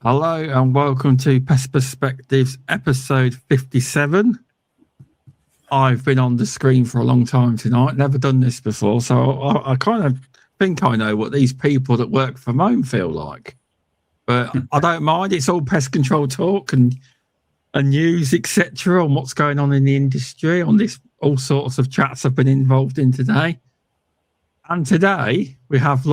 Hello and welcome to Pest Perspectives episode 57. I've been on the screen for a long time tonight, never done this before, so I kind of think I know what these people that work from home feel like. But I don't mind, it's all pest control talk and news, etc., on what's going on in the industry, on this all sorts of chats I've been involved in today. And today we have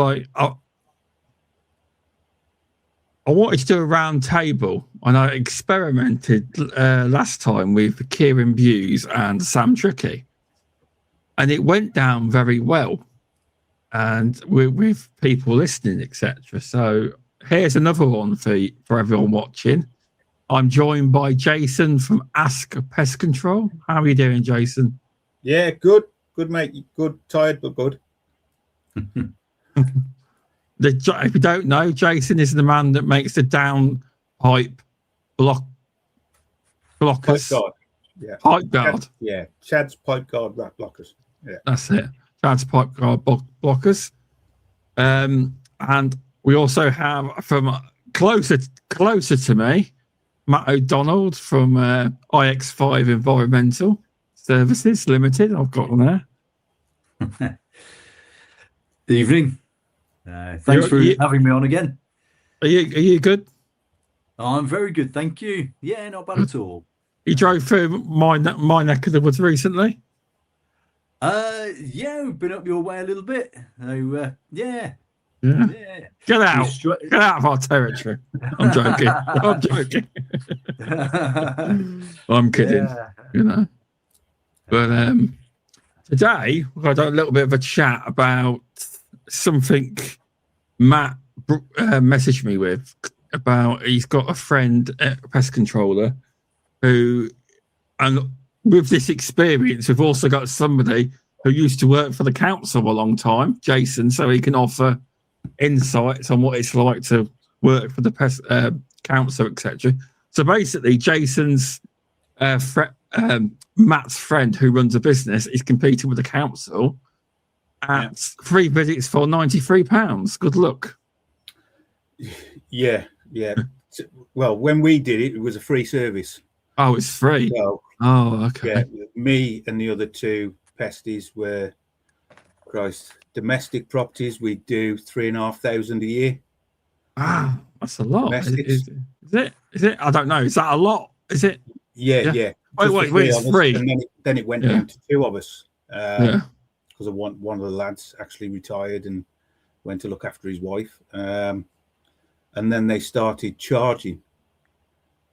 I wanted to do a round table, and I experimented last time with Kieran Buse and Sam Trickey, and it went down very well, and with people listening, etc. So here's another one for everyone watching. I'm joined by Jason from ASK Pest Control. How are you doing, Jason? Yeah, good, mate. Good, tired, but good. If you don't know, Jason is the man that makes the downpipe blockers. Pipe guard. Yeah. Pipe guard. Chad's pipe guard blockers. Yeah. That's it. Chad's pipe guard blockers. And we also have from closer to me, Matt O'Donnell from IX5 Environmental Services Limited. I've got on there. Good evening. Thanks for having me on again. Are you good? I'm very good, thank you. Yeah, not bad at all. You drove through my neck of the woods recently? Yeah, we've been up your way a little bit. So, yeah. Get out of our territory. I'm joking. I'm kidding. You know. But today we're going to do a little bit of a chat about something Matt messaged me with about. He's got a friend, a pest controller, and with this experience, we've also got somebody who used to work for the council a long time, Jason, so he can offer insights on what it's like to work for the pest council, etc. So basically, Jason's Matt's friend who runs a business is competing with the council at 3 visits for £93. Good luck. Yeah. Well, when we did it, it was a free service. Oh, it's free. So, okay. Yeah, me and the other two pesties were, domestic properties. We do 3,500 a year. Ah, that's a lot. Is it? I don't know. Is that a lot? Is it? Yeah. Wait, it's free. And then it went down to two of us. Because one of the lads actually retired and went to look after his wife. And then they started charging.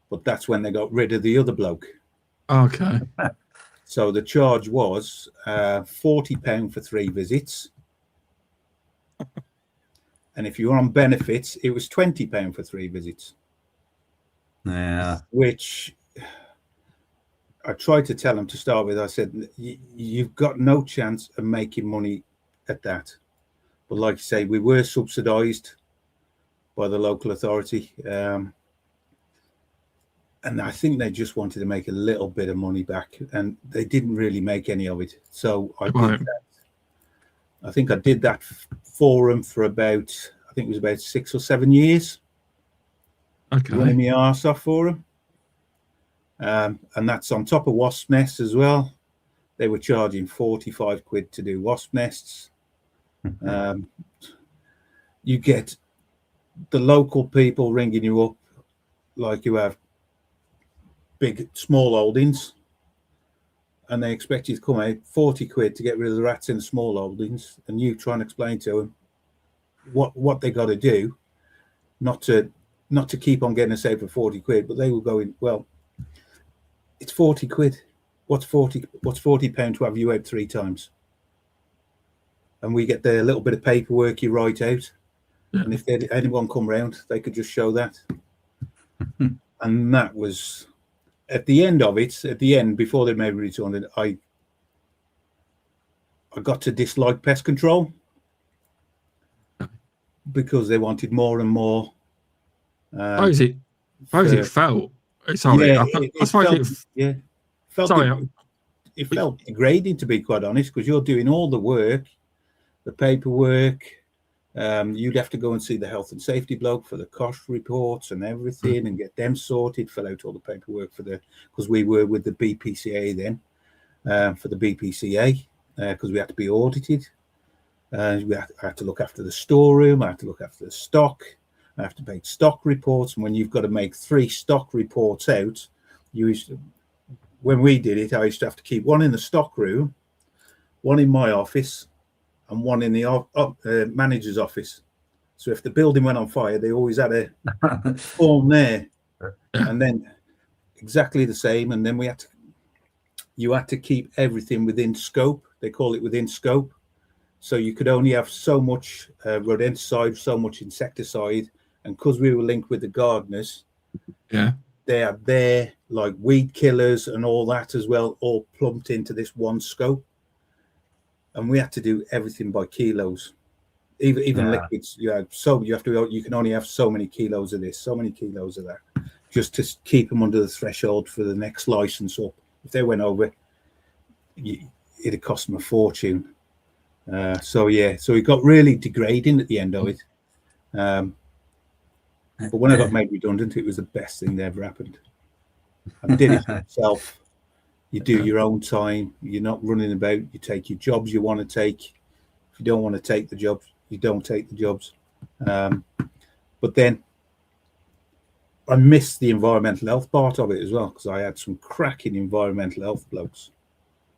But that's when they got rid of the other bloke. Okay. So the charge was £40 for 3 visits. And if you were on benefits, it was £20 for 3 visits. Yeah. Which I tried to tell him to start with. I said, you've got no chance of making money at that. But like you say, we were subsidised by the local authority. And I think they just wanted to make a little bit of money back, and they didn't really make any of it. So I did that. I think I did that for them for about 6 or 7 years. Okay. Running my arse off for them. And that's on top of wasp nests as well. They were charging 45 quid to do wasp nests. You get the local people ringing you up like you have small holdings, and they expect you to come out 40 quid to get rid of the rats in the small holdings, and you try and explain to them what they got to do not to keep on getting us out for 40 quid, but they will go in, well, it's 40 quid. What's £40 to have you out 3 times? And we get the little bit of paperwork you write out. Yeah. And if anyone come round, they could just show that. And that was at the end, before they made me return, I got to dislike pest control because they wanted more and more. How is it felt? Sorry. It felt degrading, to be quite honest, because you're doing all the work, the paperwork, You'd have to go and see the health and safety bloke for the cost reports and everything, and get them sorted, fill out all the paperwork because we were with the BPCA then, for the BPCA, because we had to be audited. I had to look after the storeroom, I had to look after the stock, I have to make stock reports, and when you've got to make 3 stock reports out, when we did it, I used to have to keep one in the stock room, one in my office, and one in the manager's office. So if the building went on fire, they always had a form there, and then exactly the same. And then you had to keep everything within scope. They call it within scope. So you could only have so much rodenticide, so much insecticide, and because we were linked with the gardeners, they are there like weed killers and all that as well, all plumped into this one scope. And we had to do everything by kilos, even liquids. You have you can only have so many kilos of this, so many kilos of that, just to keep them under the threshold for the next license up. If they went over, it'd cost them a fortune. So it got really degrading at the end of it. But when I got made redundant, it was the best thing that ever happened. I did it myself. You do your own time. You're not running about. You take your jobs you want to take. If you don't want to take the jobs, you don't take the jobs. But then I missed the environmental health part of it as well, because I had some cracking environmental health blokes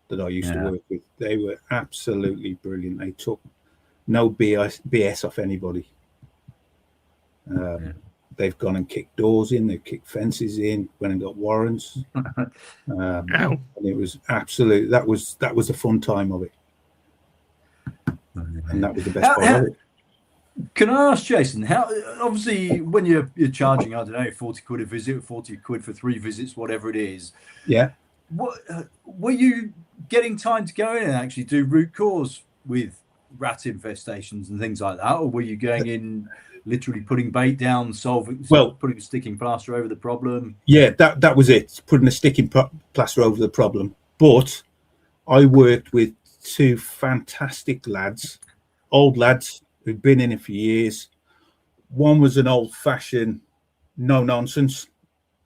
that I used to work with. They were absolutely brilliant. They took no BS off anybody. They've gone and kicked doors in, they've kicked fences in, went and got warrants. And it was absolute. That was a fun time of it, and that was the best part of it. Can I ask Jason, how, obviously when you're charging, I don't know, 40 quid a visit, 40 quid for 3 visits, whatever it is. Yeah. What were you getting time to go in and actually do root cause with rat infestations and things like that, or were you going in literally putting bait down, putting a sticking plaster over the problem? Yeah, that was it, putting a sticking plaster over the problem. But I worked with 2 fantastic lads, old lads who'd been in it for years. One was an old-fashioned no-nonsense.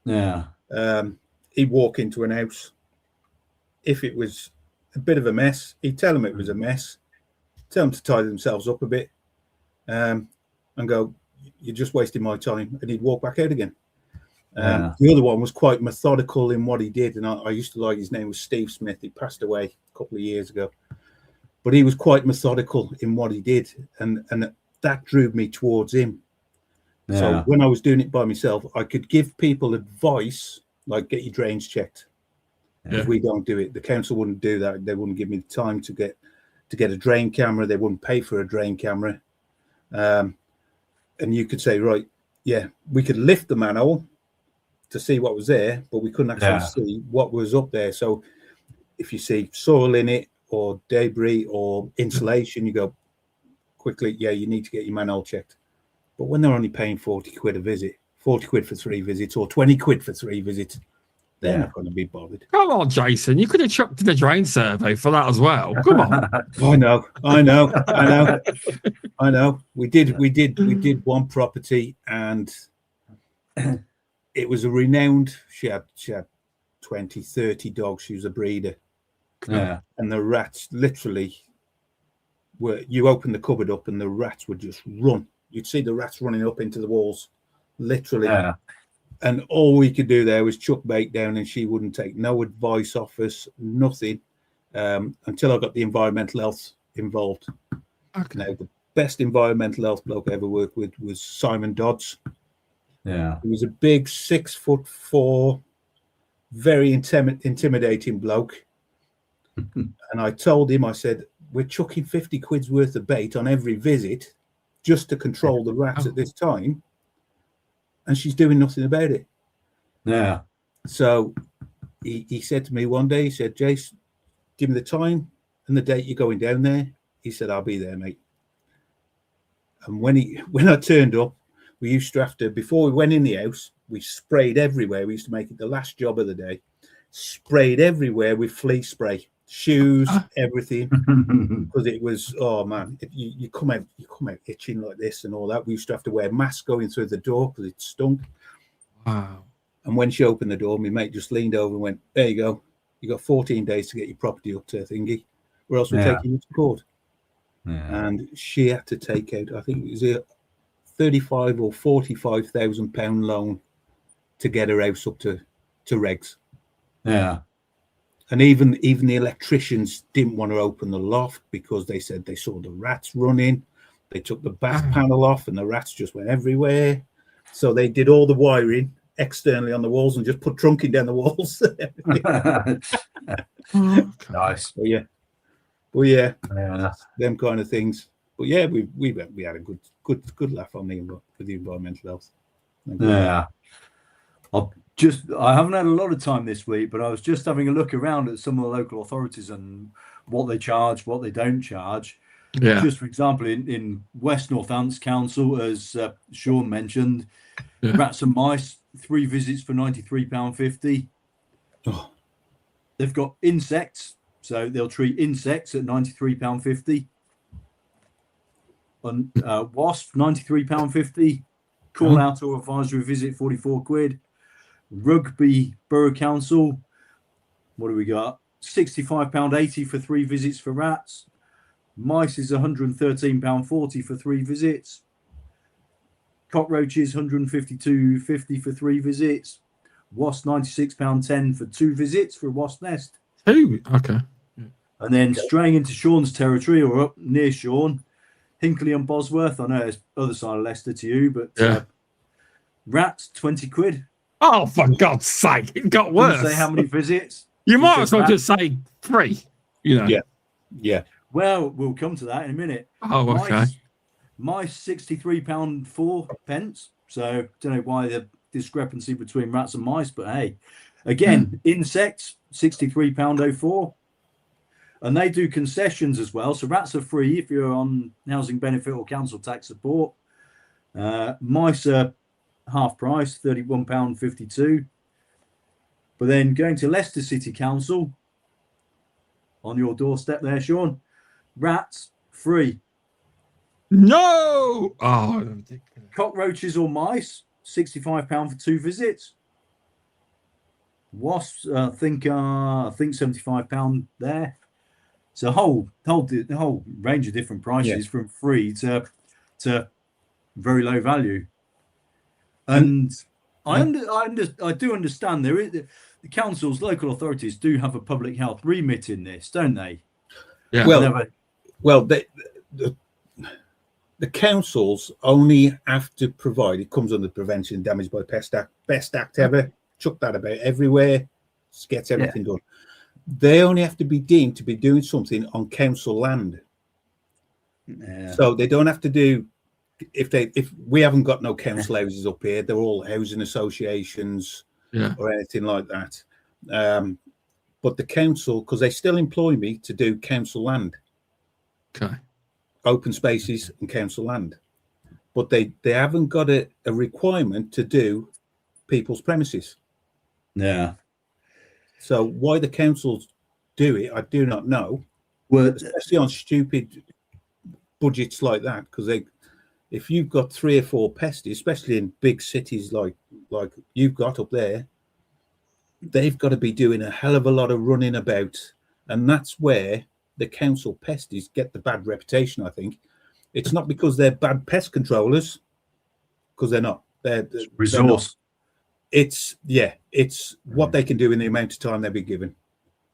Yeah. He'd walk into an house. If it was a bit of a mess, he'd tell them it was a mess, tell them to tidy themselves up a bit, and go, "You're just wasting my time," and he'd walk back out again. The other one was quite methodical in what he did, and I used to like, his name was Steve Smith. He passed away a couple of years ago, but he was quite methodical in what he did, and that drew me towards him. So when I was doing it by myself, I could give people advice like, get your drains checked. If we don't do it, the council wouldn't do that. They wouldn't give me the time to get a drain camera. They wouldn't pay for a drain camera. And you could say, right, we could lift the manhole to see what was there, but we couldn't actually see what was up there. So if you see soil in it or debris or insulation, you go quickly, you need to get your manhole checked. But when they're only paying 40 quid a visit, 40 quid for 3 visits, or 20 quid for 3 visits, they're not going to be bothered. Come on, Jason. You could have chucked in a drain survey for that as well. Come on. I know. We did one property, and it was a renowned, she had 20, 30 dogs. She was a breeder. Yeah. And the rats literally you open the cupboard up and the rats would just run. You'd see the rats running up into the walls, literally. Yeah. And all we could do there was chuck bait down, and she wouldn't take no advice off us, nothing, until I got the environmental health involved. Okay. Now, the best environmental health bloke I ever worked with was Simon Dodds. Yeah. He was a big 6'4", very intimidating bloke. And I told him, I said, we're chucking 50 quid's worth of bait on every visit just to control the rats at this time. And she's doing nothing about it. Yeah. So he said to me one day, he said, Jace, give me the time and the date you're going down there. He said, I'll be there, mate. And when I turned up, we used to have to, before we went in the house, we sprayed everywhere. We used to make it the last job of the day. Sprayed everywhere with flea spray. shoes, everything, because it was, oh man, you come out itching like this and all that. We used to have to wear masks going through the door because it stunk. Wow. And when she opened the door, my mate just leaned over and went, "There you go. You got 14 days to get your property up to thingy, or else we're taking you to court." Yeah. And she had to take out, I think it was a 35 or 45,000 pound loan to get her house up to regs. Yeah. And even the electricians didn't want to open the loft because they said they saw the rats running. They took the bath panel off and the rats just went everywhere. So they did all the wiring externally on the walls and just put trunking down the walls. Nice. Well, yeah, them kind of things. But yeah, we had a good laugh on with the environmental health. Yeah. I haven't had a lot of time this week, but I was just having a look around at some of the local authorities and what they charge, what they don't charge. Yeah. Just for example, in West Northants Council, as Shaun mentioned, rats and mice, 3 visits for £93.50. Oh. They've got insects, so they'll treat insects at £93.50. On wasp, £93.50. Call out or advisory visit, £44. Rugby Borough Council, what do we got? £65.80 for 3 visits for rats. Mice is £113.40 for 3 visits. Cockroaches £152.50 for 3 visits. Wasp £96.10 for 2 visits for a wasp nest. Oh, okay. And then straying into Shaun's territory or up near Shaun, Hinkley and Bosworth. I know it's other side of Leicester to you, but rats £20. Oh, for God's sake, it got worse. Say how many visits? You might as well just say 3. You know. Yeah. Well, we'll come to that in a minute. Oh, okay. Mice £63.04. So don't know why the discrepancy between rats and mice, but hey, again, insects £63.04. And they do concessions as well. So rats are free if you're on housing benefit or council tax support. Mice are half price, £31.52. But then going to Leicester City Council, on your doorstep there, Shaun, rats free. No! Oh, ridiculous. Cockroaches or mice, £65 for 2 visits. Wasps, I think £75 there. So the whole range of different prices from free to very low value. And I do understand there is the councils, local authorities do have a public health remit in this, don't they? Yeah. Well, the councils only have to provide. It comes under the Prevention and Damage by Pest Act, best act ever. Chuck that about everywhere. Just gets everything done. They only have to be deemed to be doing something on council land. Yeah. So they don't have to do. If we haven't got no council houses up here, they're all housing associations or anything like that. But the council, because they still employ me to do council land, open spaces and council land, but they haven't got a requirement to do people's premises. Yeah. So why the councils do it, I do not know. Well, especially on stupid budgets like that, because if you've got 3 or 4 pesties, especially in big cities like you've got up there, they've got to be doing a hell of a lot of running about, and that's where the council pesties get the bad reputation. I think it's not because they're bad pest controllers, because they're not. They're resource. It's what they can do in the amount of time they've been given.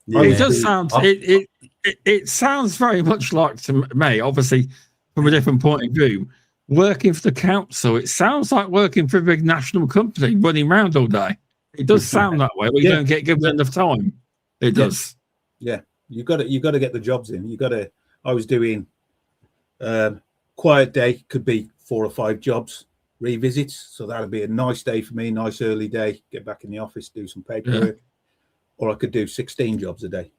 Yeah. It does sound. It sounds very much like, to me, obviously from a different point of view, working for the council. It sounds like working for a big national company, running around all day. It does sound that way. We don't get given enough time. It does. Yeah, you got to get the jobs in. I was doing quiet day, could be 4 or 5 jobs, revisits. So that'd be a nice day for me, nice early day, get back in the office, do some paperwork, or I could do 16 jobs a day.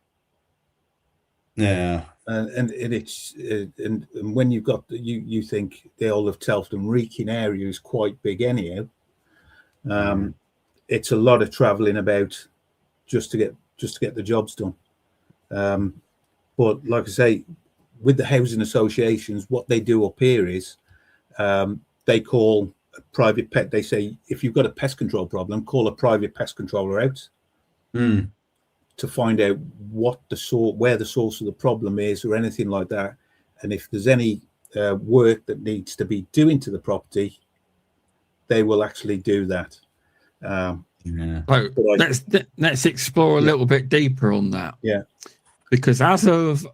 Yeah, and it's and when you've got you think the whole of Telford and Wrekin area is quite big anyhow. It's a lot of travelling about just to get the jobs done. But like I say, with the housing associations, what they do up here is they call a private pet. They say, if you've got a pest control problem, call a private pest controller out to find out where the source of the problem is or anything like that. And if there's any work that needs to be doing to the property, they will actually do that. So let's explore a little bit deeper on that. Yeah. Because as of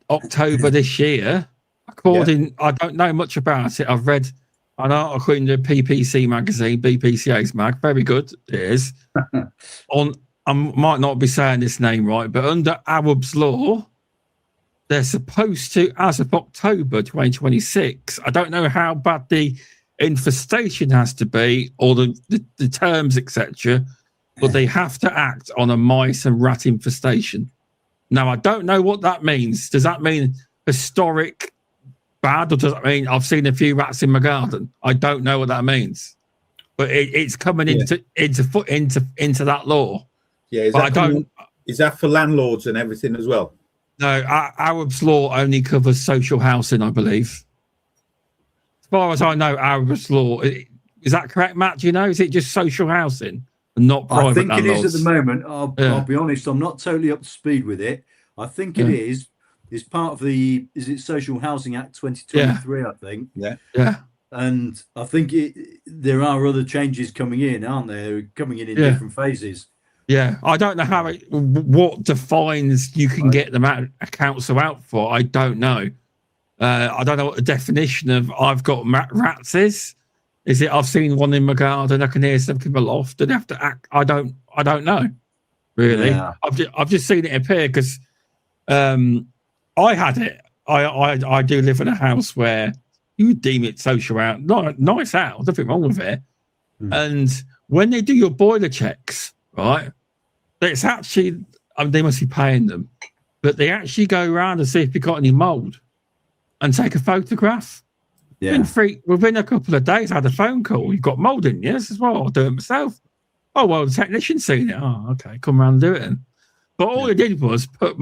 October this year, I don't know much about it. I've read an article in the PPC magazine, BPCA's mag, very good it is, I might not be saying this name right, but under Arab's law, they're supposed to, as of October 2026, I don't know how bad the infestation has to be or the terms, etc., but they have to act on a mice and rat infestation. Now, I don't know what that means. Does that mean historic bad, or does that mean I've seen a few rats in my garden? I don't know what that means, but it's coming into that law. Yeah, is that for landlords and everything as well? No, Arab's law only covers social housing, I believe. As far as I know, Arab's law, is that correct, Matt? Do you know? Is it just social housing and not private I think landlords? it is at the moment. I'll be honest, I'm not totally up to speed with it. I think it is. It's part of the Social Housing Act 2023, I think. Yeah. And I think there are other changes coming in, aren't there? Coming in different phases. Yeah, I don't know what defines you can get them out a council out for. I don't know. I don't know what the definition of I've got rats is. Is it I've seen one in my garden, I can hear something in my loft, and have to act? I don't know. Really, I've just seen it appear because I had it. I do live in a house where you would deem it social out, nice house, nothing wrong with it. And when they do your boiler checks, right, it's actually, they must be paying them, but they actually go around and see if you've got any mold and take a photograph. Yeah. Within a couple of days, I had a phone call. You've got mold in you? As well, I'll do it myself. Oh, well, the technician's seen it. Oh, okay, come around and do it then. But all they did was put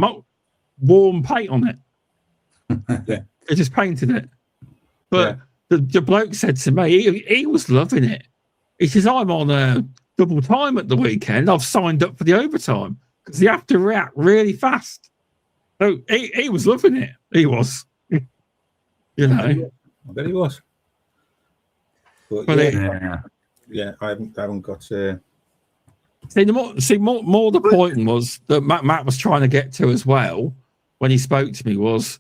warm paint on it. They just painted it. But the bloke said to me, he was loving it. He says, I'm on double time at the weekend. I've signed up for the overtime because you have to react really fast. So he was loving it. He was. You know. I bet he was. But I haven't got. See, more the point was that Matt was trying to get to as well when he spoke to me was,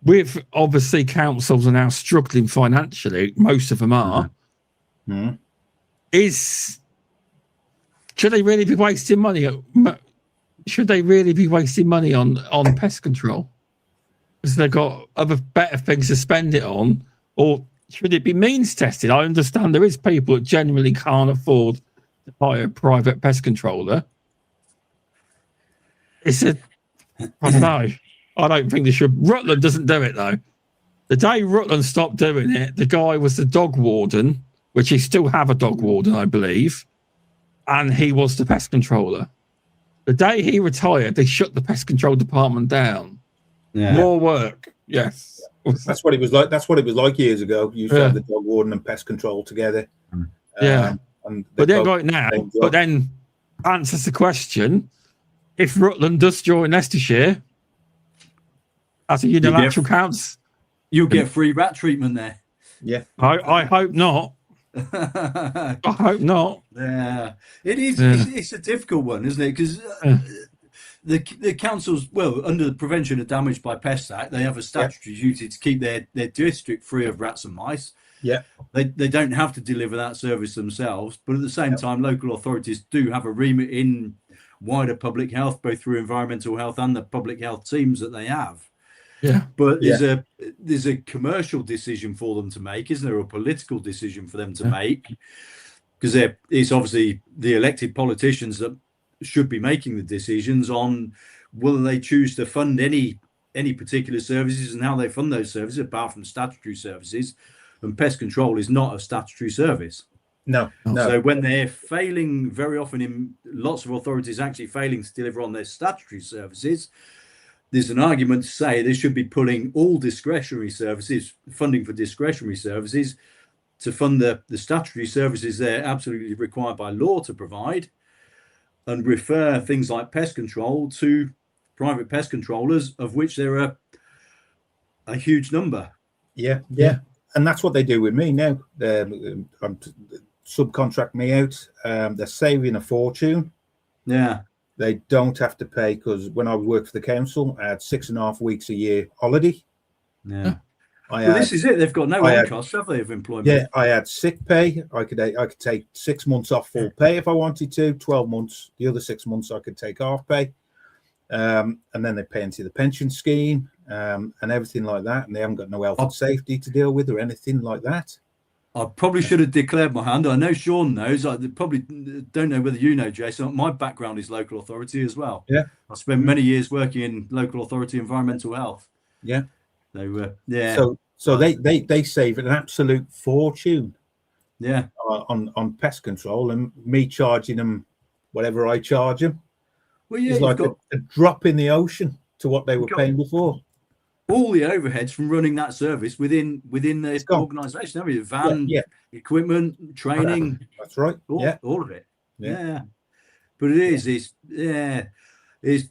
with obviously councils are now struggling financially. Most of them are. Should they really be wasting money? Should they really be wasting money on pest control? Because they've got other better things to spend it on. Or should it be means tested? I understand there is people that genuinely can't afford to hire a private pest controller. I don't know. I don't think they should. Rutland doesn't do it, though. The day Rutland stopped doing it, the guy was the dog warden, which he still have a dog warden, I believe, and he was the pest controller. The day he retired, they shut the pest control department down. Yeah. More work, yes. That's what it was like. That's what it was like years ago. You used to have the dog warden and pest control together. But they're right now. But then answers the question: if Rutland does join Leicestershire as a unilateral council, you'll get free rat treatment there. Yeah, I hope not. I hope not. Yeah, it is. It's a difficult one, isn't it? Because the councils, under the Prevention of Damage by Pests Act, they have a statutory duty to keep their district free of rats and mice. Yeah, they don't have to deliver that service themselves, but at the same time, local authorities do have a remit in wider public health, both through environmental health and the public health teams that they have. Yeah, but there's a commercial decision for them to make, isn't there? A political decision for them to make, because it's obviously the elected politicians that should be making the decisions on whether they choose to fund any particular services and how they fund those services, apart from statutory services. And pest control is not a statutory service. No. So when they're failing, very often in lots of authorities actually failing to deliver on their statutory services, there's an argument to say they should be pulling all discretionary services, funding for discretionary services, to fund the statutory services they're absolutely required by law to provide, and refer things like pest control to private pest controllers, of which there are a huge number. Yeah. And that's what they do with me now. They subcontract me out. They're saving a fortune. Yeah. They don't have to pay, because when I worked for the council, I had 6.5 weeks a year holiday. Yeah. This is it. They've got no on costs, have they, of employment? Yeah, I had sick pay. I could take 6 months off full pay if I wanted to. 12 months. The other 6 months I could take half pay. And then they pay into the pension scheme and everything like that. And they haven't got no health and safety to deal with or anything like that. I probably should have declared my hand. I know Shaun knows. I probably don't know whether you know, Jason. My background is local authority as well. Yeah. I spent many years working in local authority environmental health. Yeah. They were, yeah. So they save an absolute fortune. Yeah. On pest control, and me charging them whatever I charge them. Well, yeah, it's like a drop in the ocean to what they were paying before. All the overheads from running that service within the organisation, haven't you? Van, equipment, training. That's right. All of it. Yeah. But it's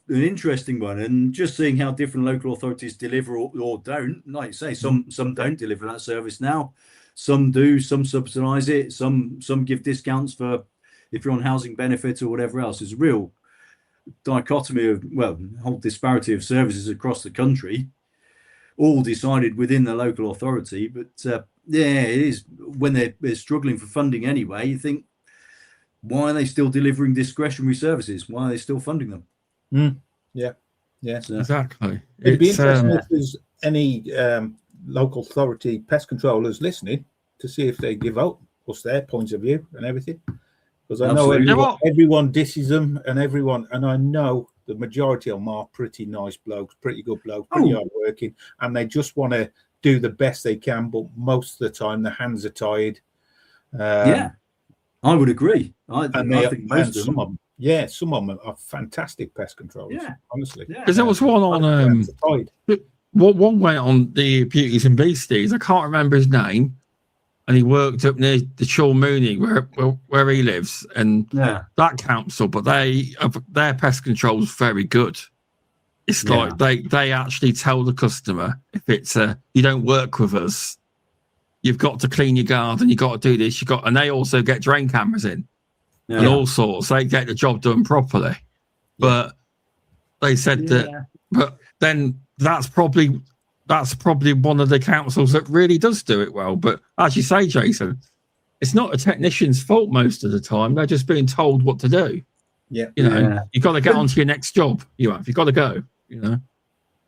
an interesting one, and just seeing how different local authorities deliver or don't. Like you say, some don't deliver that service now. Some do. Some subsidise it. Some give discounts for if you're on housing benefits or whatever else. There's a real dichotomy of whole disparity of services across the country, all decided within the local authority. But it is when they're struggling for funding anyway. You think, why are they still delivering discretionary services? Why are they still funding them? Yeah, So, exactly. It'd be interesting if there's any local authority pest controllers listening to see if they give out us their points of view and everything. Because I know everyone disses them, and I know the majority of them are pretty nice blokes, pretty good blokes, pretty hard working, and they just want to do the best they can. But most of the time, their hands are tied. I would agree. I think most of them. Some of them are fantastic pest controllers. Yeah, honestly. Because there was one on one went on the Beauties and Beasties. I can't remember his name, and he worked up near the Shaun Mooney where he lives, and that council. But their pest control is very good. It's like they actually tell the customer, if it's you don't work with us, you've got to clean your garden, you got to do this, and they also get drain cameras in. And all sorts. They get the job done properly. But they said that. But then that's probably one of the councils that really does do it well. But as you say, Jason, it's not a technician's fault most of the time. They're just being told what to do. Yeah. You've got to get onto your next job. You've got to go.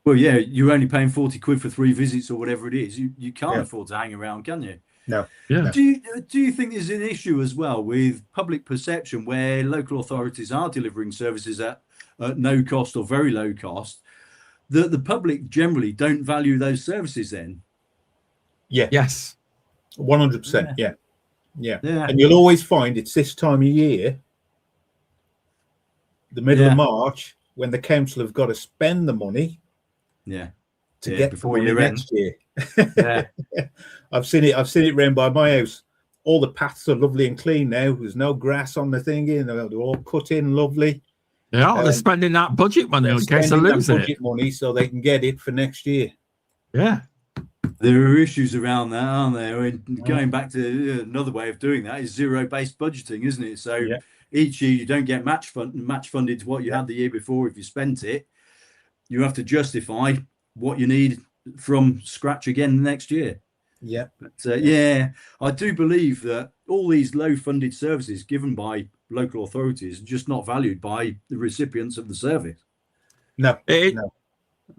Well, you're only paying 40 quid for 3 visits or whatever it is. You can't afford to hang around, can you? No. Yeah. Do you think there's an issue as well with public perception where local authorities are delivering services at no cost or very low cost, that the public generally don't value those services then? Yeah. Yes. 100%. Yeah. And you'll always find it's this time of year, the middle of March, when the council have got to spend the money. Yeah. To get before the next year. I've seen it round by my house. All the paths are lovely and clean now. There's no grass on the thing. They're all cut in lovely. Yeah, they're spending that budget money in case they lose budget money so they can get it for next year. Yeah. There are issues around that, aren't there? And going back to another way of doing that is zero-based budgeting, isn't it? So each year you don't get match funded to what you had the year before if you spent it. You have to justify what you need from scratch again next year. Yeah. But I do believe that all these low funded services given by local authorities are just not valued by the recipients of the service. No. It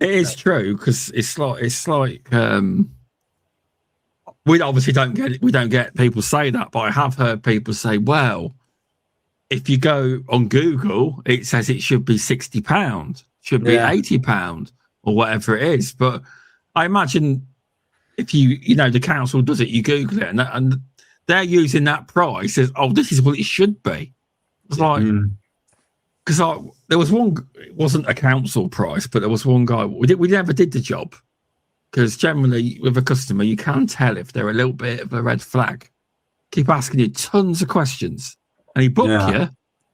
is true, because it's like we obviously don't get people say that, but I have heard people say, well, if you go on Google, it says it should be £60, should be £80, or whatever it is. But I imagine if the council does it, you Google it, and they're using that price as, this is what it should be. It's like, because there was one. It wasn't a council price, but there was one guy. We never did the job because generally with a customer, you can tell if they're a little bit of a red flag. Keep asking you tons of questions, and he book you,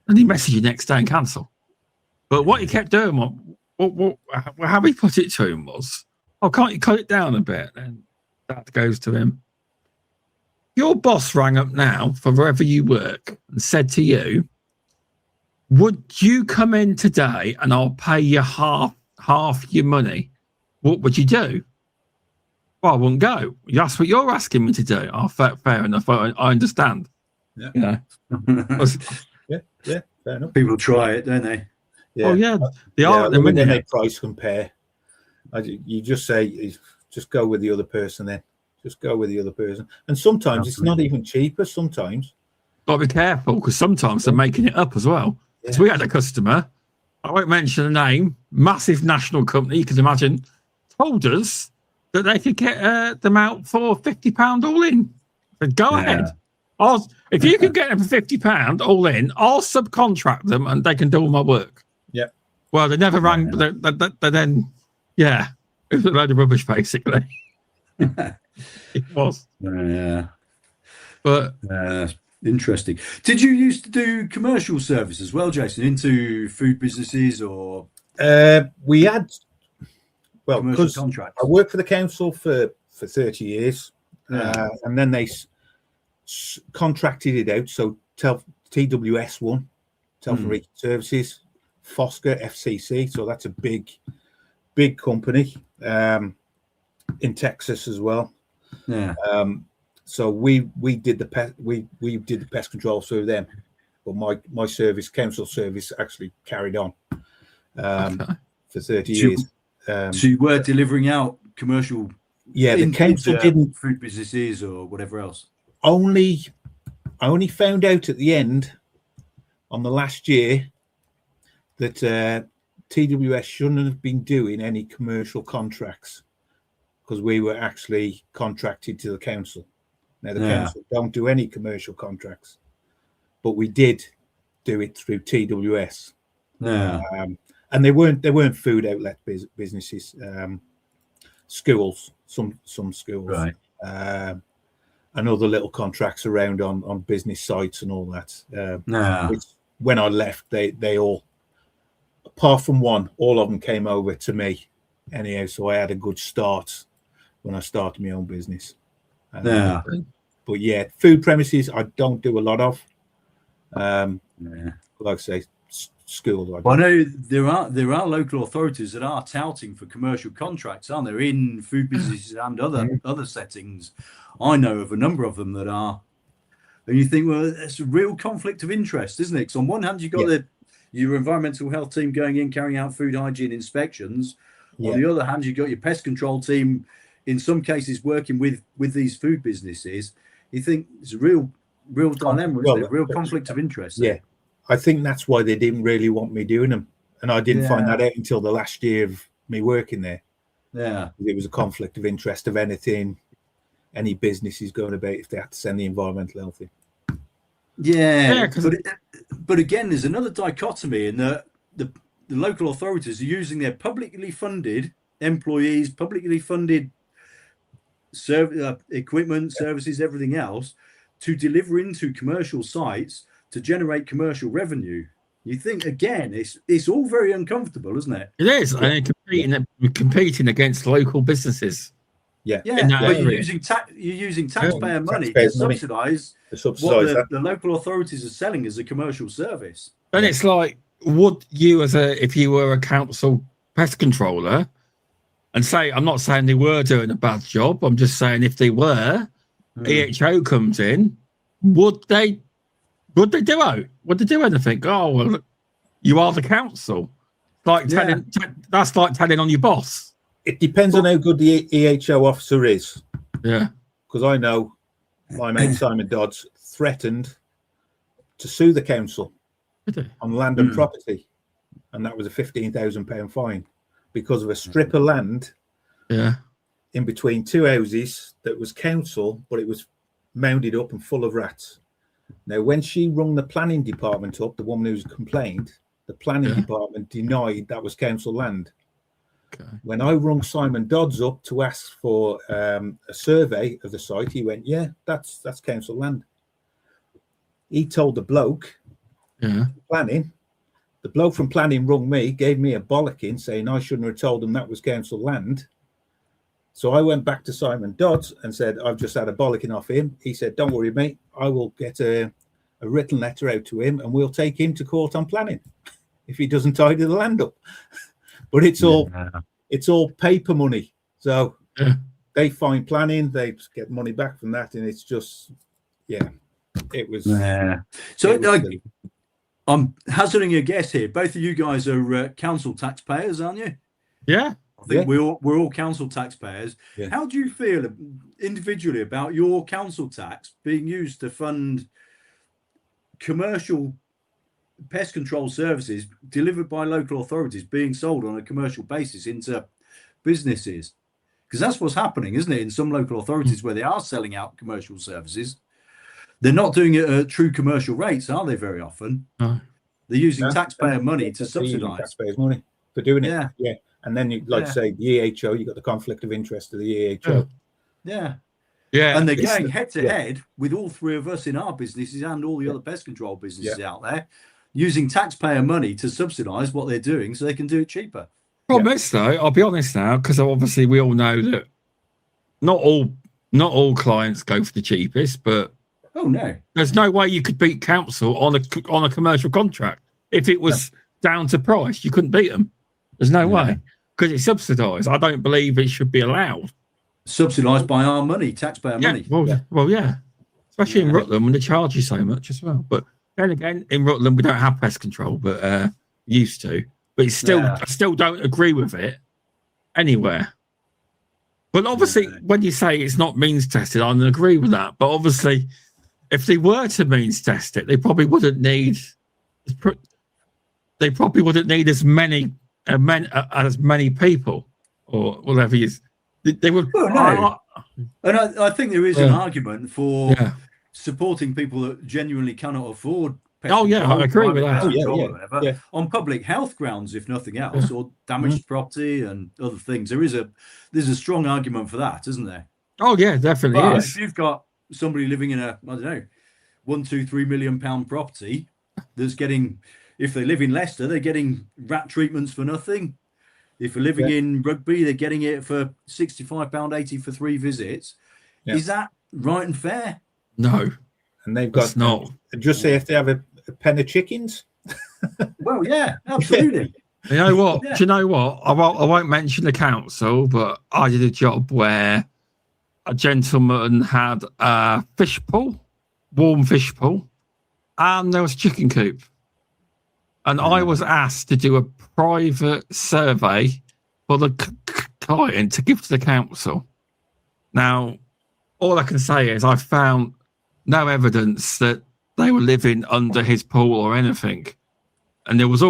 and he message you next day and cancel. But what he kept doing, how he put it to him was, "Oh, can't you cut it down a bit?" And that goes to him. Your boss rang up now for wherever you work and said to you, "Would you come in today and I'll pay you half your money?" What would you do? Well, I wouldn't go. That's what you're asking me to do. Oh, fair enough. I understand. Yeah. You know. Yeah, fair enough. People try it, don't they? Yeah. Oh yeah, they are. When they price compare, you just say, just go with the other person. Then just go with the other person. And sometimes it's not even cheaper. Sometimes. Got to be careful because sometimes they're making it up as well. Because we had a customer, I won't mention the name, massive national company, you can imagine, told us that they could get them out for £50 all in. But go ahead. If you can get them for £50 all in, I'll subcontract them and they can do all my work. Yeah. Well, they never rang, but then, it was a load of rubbish, basically. It was. Yeah. But interesting. Did you used to do commercial service as well, Jason, into food businesses or? We had, because contracts. I worked for the council for 30 years, and then they contracted it out. So TWS1, Telephone Services, Fosca, FCC. So that's a big company in Texas as well. Yeah. So we did the pest control through them, but my council service actually carried on for 30 years. So you were delivering out commercial. Yeah, the council didn't food businesses or whatever else. I only found out at the end on the last year that TWS shouldn't have been doing any commercial contracts because we were actually contracted to the council. Now the council don't do any commercial contracts, but we did do it through TWS. Yeah, and they weren't food outlet businesses, schools, some schools, right, and other little contracts around on business sites and all that. which, when I left, they all, apart from one, all of them came over to me anyhow. So I had a good start when I started my own business. But yeah, food premises I don't do a lot of. Like I say, schools. I know there are local authorities that are touting for commercial contracts, aren't there, in food businesses and other settings. I know of a number of them that are, and you think, well, it's a real conflict of interest, isn't it? Because on one hand, you've got your environmental health team going in, carrying out food hygiene inspections. On the other hand, you've got your pest control team, in some cases, working with these food businesses. You think it's a real dilemma, isn't it? Real conflict of interest. Yeah, I think that's why they didn't really want me doing them, and I didn't find that out until the last year of me working there. Yeah, it was a conflict of interest of any business is going about if they have to send the environmental health in. Yeah, but again, there's another dichotomy in that the local authorities are using their publicly funded employees, publicly funded equipment, services, everything else, to deliver into commercial sites to generate commercial revenue. You think, again, it's all very uncomfortable, isn't it? It is, and competing against local businesses. But you're using taxpayer money to subsidise what the local authorities are selling as a commercial service. And it's like, would you, if you were a council pest controller, and say, I'm not saying they were doing a bad job, I'm just saying if they were, EHO comes in, would they do out? Would they do anything? Oh, well, look, you are the council. That's like telling on your boss. It depends on how good the EHO officer is. Yeah. Because I know my mate Simon Dodds threatened to sue the council on land and property, and that was a £15,000 fine because of a strip of land in between two houses that was council, but it was mounded up and full of rats. Now, when she rung the planning department up, the woman who's complained, the planning department denied that was council land. Okay. When I rung Simon Dodds up to ask for a survey of the site, he went, "Yeah, that's council land." He told the bloke planning. The bloke from planning rung me, gave me a bollocking, saying I shouldn't have told him that was council land. So I went back to Simon Dodds and said, "I've just had a bollocking off him." He said, "Don't worry, mate. I will get a written letter out to him and we'll take him to court on planning if he doesn't tidy the land up." But it's all paper money. So they find planning, they get money back from that, and it's just it was. So I'm hazarding a guess here. Both of you guys are council taxpayers, aren't you? Yeah. I think we're all council taxpayers. Yeah. How do you feel individually about your council tax being used to fund commercial pest control services delivered by local authorities being sold on a commercial basis into businesses? Because that's what's happening, isn't it? In some local authorities where they are selling out commercial services, they're not doing it at true commercial rates, are they? Very often, they're using taxpayer money to subsidise. Taxpayers' money for doing it. Yeah. And then, say, the EHO, you've got the conflict of interest of the EHO. Yeah. And they're going head to head with all three of us in our businesses and all the other pest control businesses out there, using taxpayer money to subsidise what they're doing so they can do it cheaper. Problem is, though, I'll be honest now, because obviously we all know that not all clients go for the cheapest, but there's no way you could beat council on a commercial contract. If it was down to price, you couldn't beat them. There's no way, because it's subsidised. I don't believe it should be allowed. Subsidised by our money, taxpayer money. Well, especially in Rutland when they charge you so much as well. But then again, in Rutland we don't have pest control, but used to. But it's still, I still don't agree with it anywhere. But obviously, when you say it's not means tested, I don't agree with that. But obviously, if they were to means test it, they probably wouldn't need as many people or whatever it is. They would. And I think there is an argument for supporting people that genuinely cannot afford pest control, I agree with that. On public health grounds, if nothing else, or damaged property and other things. There's a strong argument for that, isn't there? Oh yeah, definitely is. If you've got somebody living in a, I don't know, £1-3 million property that's getting, if they live in Leicester, they're getting rat treatments for nothing. If they're living in Rugby, they're getting it for £65.80 for 3 visits. Yeah. Is that right and fair? No. And they've got just say if they have a pen of chickens. Well, yeah, absolutely. You know what? Do you know what? I won't mention the council, but I did a job where a gentleman had a fish pool, warm fish pool, and there was a chicken coop. And I was asked to do a private survey for the client to give to the council. Now, all I can say is I found no evidence that they were living under his pool or anything. And there was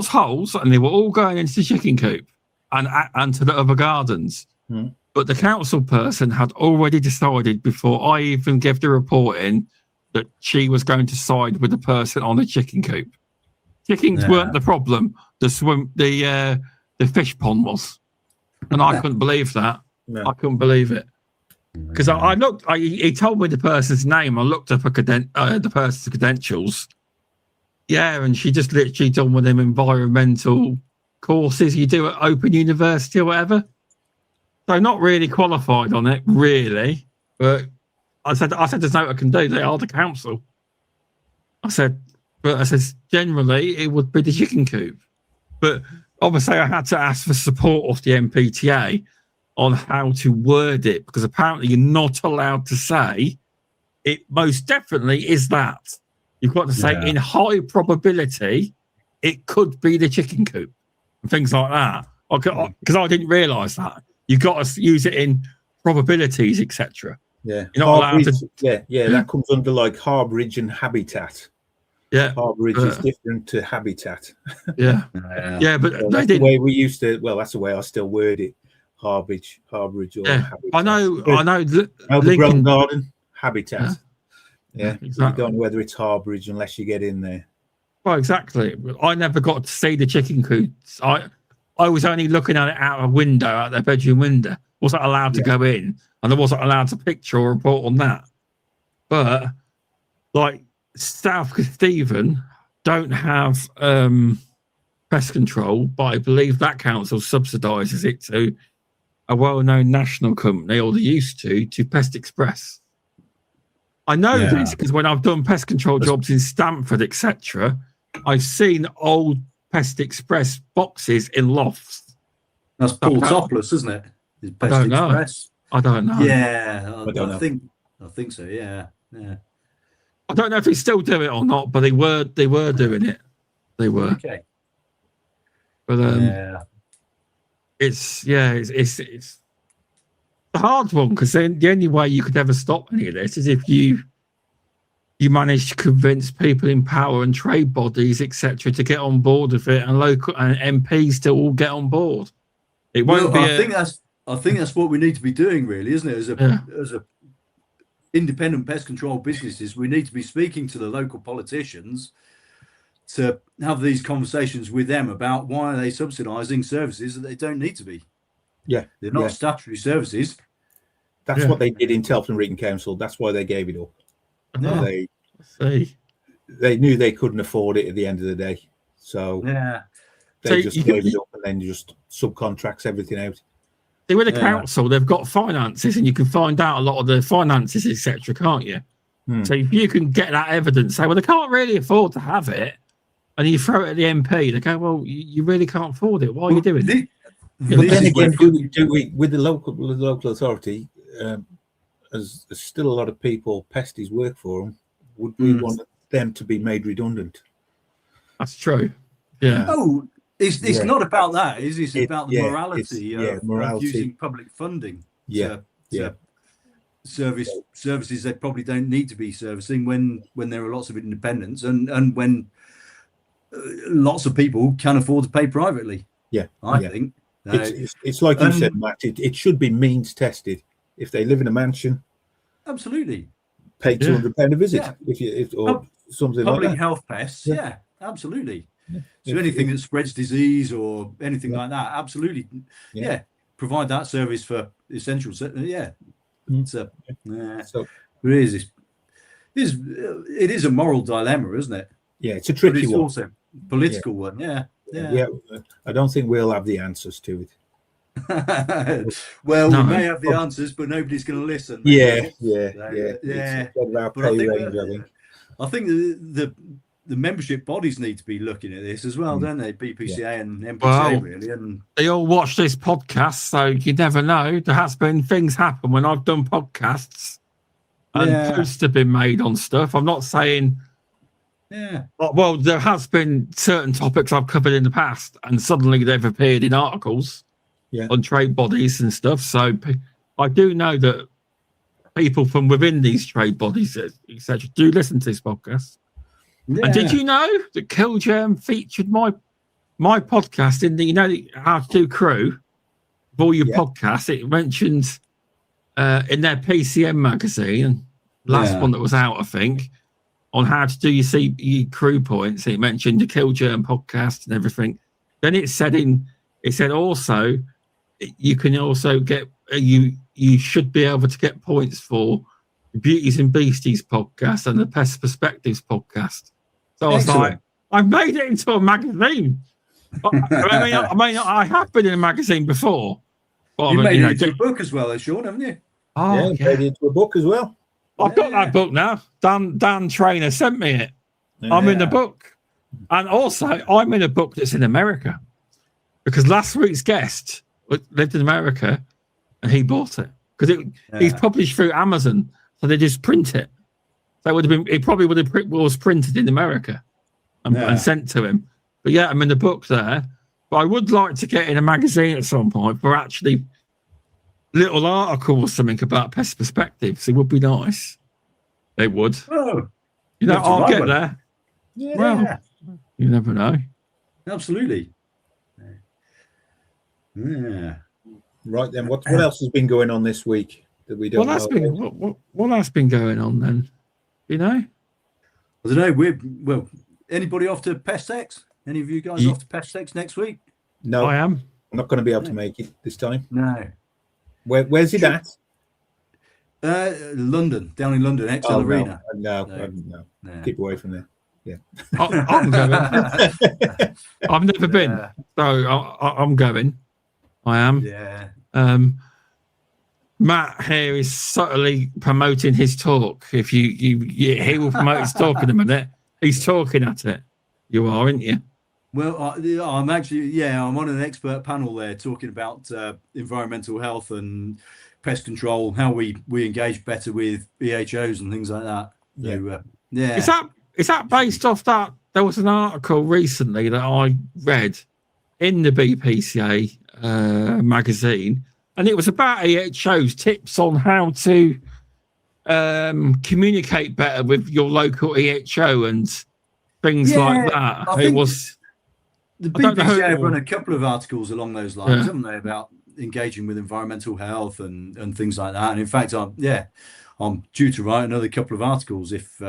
holes, and they were all going into the chicken coop and to the other gardens. But the council person had already decided before I even gave the report in that she was going to side with the person on the chicken coop. Chickens weren't the problem. The fish pond was, and I couldn't believe that. I couldn't believe it because I looked. He told me the person's name. I looked up the person's credentials. Yeah, and she just literally done one of them environmental courses you do at Open University or whatever. So not really qualified on it, really. But I said there's no I can do. They are the council. I said generally it would be the chicken coop. But obviously I had to ask for support of the MPTA on how to word it, because apparently you're not allowed to say it most definitely is that. You've got to say in high probability it could be the chicken coop and things like that. Because I didn't realise that. You've got to use it in probabilities, etc. Yeah. You're not allowed to. That comes under like harbourage and habitat. Yeah, harbourage is different to habitat. Yeah, but that's the way we used to. Well, that's the way I still word it: harbourage or habitat. I know. Overgrown garden habitat. Yeah, exactly. You don't know whether it's harbourage unless you get in there. Well, exactly. I never got to see the chicken coops. I was only looking at it out a window, out their bedroom window. Wasn't allowed to go in, and I wasn't allowed to picture or report on that. But like South Stephen don't have pest control, but I believe that council subsidises it to a well-known national company, or they used to Pest Express. I know this because when I've done pest control jobs in Stamford, etc., I've seen old Pest Express boxes in lofts. That's Paul Topless, isn't it? Is Pest Express? I don't know. Yeah, I think so. Yeah. I don't know if they still do it or not, but they were doing it. They were. Okay. But it's a hard one, because then the only way you could ever stop any of this is if you manage to convince people in power and trade bodies, etc., to get on board with it, and local and MPs to all get on board. It won't be. I think that's what we need to be doing, really, isn't it? As a independent pest control businesses, we need to be speaking to the local politicians to have these conversations with them about why are they subsidising services that they don't need to be. Yeah, they're not statutory services. That's what they did in Telford and Wreaton Council. That's why they gave it up. They knew they couldn't afford it at the end of the day, so they just gave it up and then just subcontracts everything out. See, with the council, they've got finances, and you can find out a lot of the finances, etc., can't you? So if you can get that evidence, say, well, they can't really afford to have it, and you throw it at the MP, they go, well, you really can't afford it. Why are you doing it? But then again, do we with the local authority, as there's still a lot of people pesties work for them, would we want them to be made redundant? That's true. Yeah. Oh, it's not about that, is it? It's about the morality of using public funding to services that probably don't need to be servicing when there are lots of independents and when lots of people can afford to pay privately. I think. It's like you said, Matt. It should be means tested. If they live in a mansion, absolutely, pay £200 a visit. Or something like that. Public health pests, absolutely. So anything that spreads disease or anything like that, absolutely, provide that service for essential. So it is a moral dilemma, isn't it? Yeah, it's a tricky one. Also a political one. Yeah. I don't think we'll have the answers to it. We may have the answers, but nobody's going to listen. I think the membership bodies need to be looking at this as well, don't they? BPCA and MPCA, really. And they all watch this podcast, so you never know. There has been things happen when I've done podcasts, and posts have been made on stuff. I'm not saying. Well, there has been certain topics I've covered in the past, and suddenly they've appeared in articles on trade bodies and stuff. So I do know that people from within these trade bodies, etc., do listen to this podcast. And did you know that Killgerm featured my podcast in the How to Do crew of all your podcasts? It mentioned in their PCM magazine, last one that was out, I think, on how to do your crew points. It mentioned the Killgerm podcast and everything. Then it said also you can also get you should be able to get points for the Beauties and Beasties podcast and the Pest Perspectives podcast. So I was like, I've made it into a magazine. I mean, I have been in a magazine before. But you made it into a book as well, Shaun, haven't you? Oh, yeah, made it into a book as well. I've got that book now. Dan Trainer sent me it. I'm in the book. And also, I'm in a book that's in America. Because last week's guest lived in America and he bought it. Because he's published through Amazon. So they just print it. So it probably was printed in America and sent to him. But yeah, I'm in the book there. But I would like to get in a magazine at some point for actually little article or something about Pest Perspectives. It would be nice. They would. Oh, I'll get there. Yeah. Well, you never know. Absolutely. Yeah. Right then, what else has been going on this week that we don't know? What else been going on then? You know? I don't know. Anybody off to Pestex? Any of you guys off to Pestex next week? No, I am. I'm not going to be able to make it this time. No. Where's it at? London, down in London, XL Arena. No. Keep away from there. Yeah. I'm going. I've never been, so I'm going. I am. Yeah. Matt here is subtly promoting his talk. If he will promote his talk in a minute. He's talking at it. You are, aren't you? Well, I'm actually, I'm on an expert panel there talking about environmental health and pest control, how we engage better with EHOs and things like that. Yeah. So, Is that based off that? There was an article recently that I read in the BPCA magazine, and it was about EHOs, tips on how to communicate better with your local EHO and things like that. It was the BPCA have run a couple of articles along those lines, haven't they, about engaging with environmental health and things like that. And in fact, I'm due to write another couple of articles if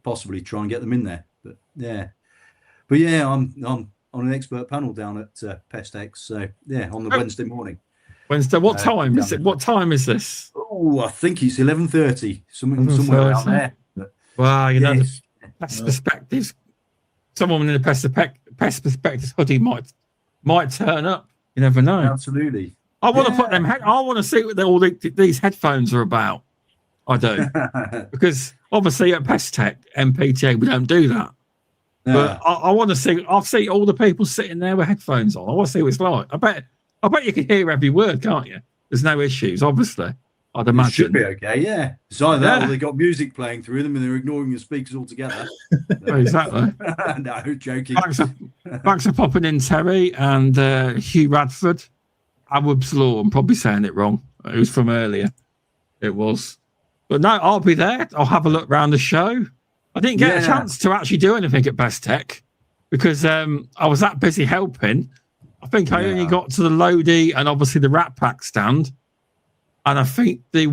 possibly try and get them in there. But I'm on an expert panel down at Pestex. So on the Wednesday morning. Wednesday. What time is it? What time is this? Oh, I think it's 11:30, somewhere around there. But, well, the Pest Perspectives. Someone in the Pest Perspectives hoodie might turn up. You never know. Absolutely. I want to put them. I want to see what all these headphones are about. I do because obviously at Pest Tech MPTA we don't do that. No. But I want to see. I'll see all the people sitting there with headphones on. I want to see what it's like. I bet you can hear every word, can't you? There's no issues, obviously. I'd imagine. It should be okay, yeah. It's either that or they got music playing through them and they're ignoring the speakers altogether. Exactly. No, joking. Thanks for popping in, Terry and Hugh Radford. Awab's Law. I'm probably saying it wrong. It was from earlier. It was. But no, I'll be there. I'll have a look around the show. I didn't get a chance to actually do anything at Pest Tech because I was that busy helping. I think I only got to the Lodi and obviously the Rat Pack stand. And I think the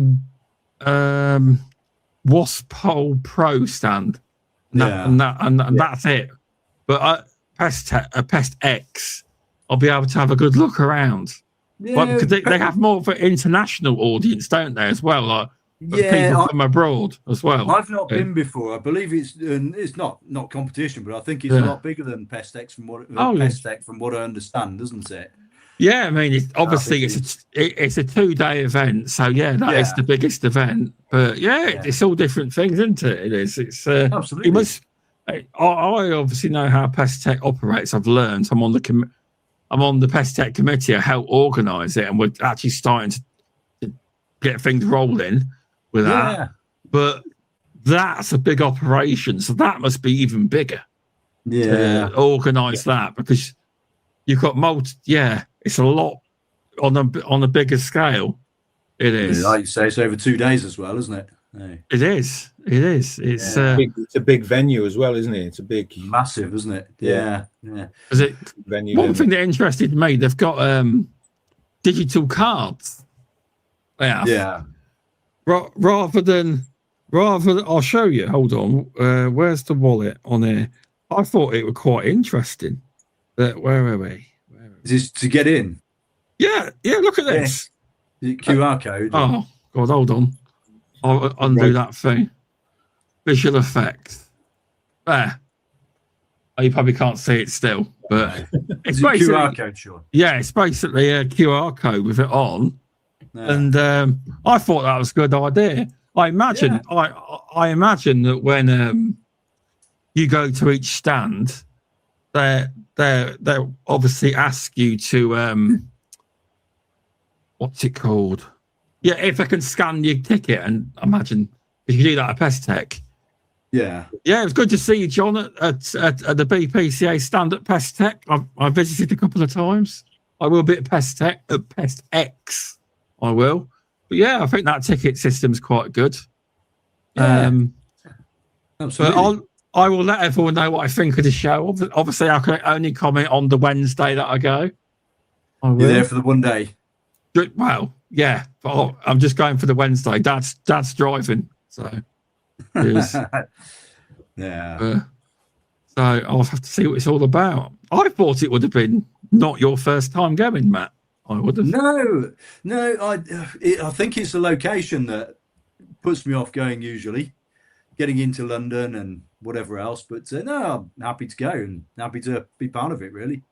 Wasp Hole Pro stand. And that's it. But Pest X, I'll be able to have a good look around. Yeah, because they have more of an international audience, don't they, as well? Like people from abroad as well. I've not been before. I believe it's not competition, but I think it's a lot bigger than Pest X from what I understand, doesn't it? Yeah, I mean, it's a 2-day event, so that is the biggest event. But it's all different things, isn't it? It is. It's absolutely. I obviously know how Pest Tech operates. I've learned. I'm on the Pest Tech committee. I help organise it, and we're actually starting to get things rolling with that. But that's a big operation, so that must be even bigger. Yeah, to organise that because you've got it's a lot on a bigger scale. It is. Like you say, it's over 2 days as well, isn't it? Yeah. It is. It's it's a big venue as well, isn't it? It's a big, massive, isn't it? Yeah. Is it venue? One thing that interested me, they've got digital cards. Yeah. Rather than, I'll show you. Hold on. Where's the wallet on here? I thought it was quite interesting. Where are we? Is this to get in? Yeah. Look at this. Is it QR code? Oh God, hold on. I'll undo that thing. Visual effects. There. Oh, you probably can't see it still, but it's basically QR code, sure. Yeah, it's basically a QR code with it on, and I thought that was a good idea. I imagine that when you go to each stand, they obviously ask you to what's it called? Yeah, if I can scan your ticket, and imagine if you do that at Pest Tech. Yeah, it was good to see you, John, at the BPCA stand at Pest Tech. I visited a couple of times. I will be at Pest Tech at Pest X. I will, but I think that ticket system's quite good. Absolutely. But I will let everyone know what I think of the show. Obviously, I can only comment on the Wednesday that I go. You're there for the one day. Well, yeah, but I'm just going for the Wednesday. Dad's driving, so yeah. So So I'll have to see what it's all about. I thought it would have been not your first time going, Matt. I would have. No. I think it's the location that puts me off going usually, getting into London and whatever else. But no, I'm happy to go and happy to be part of it, really.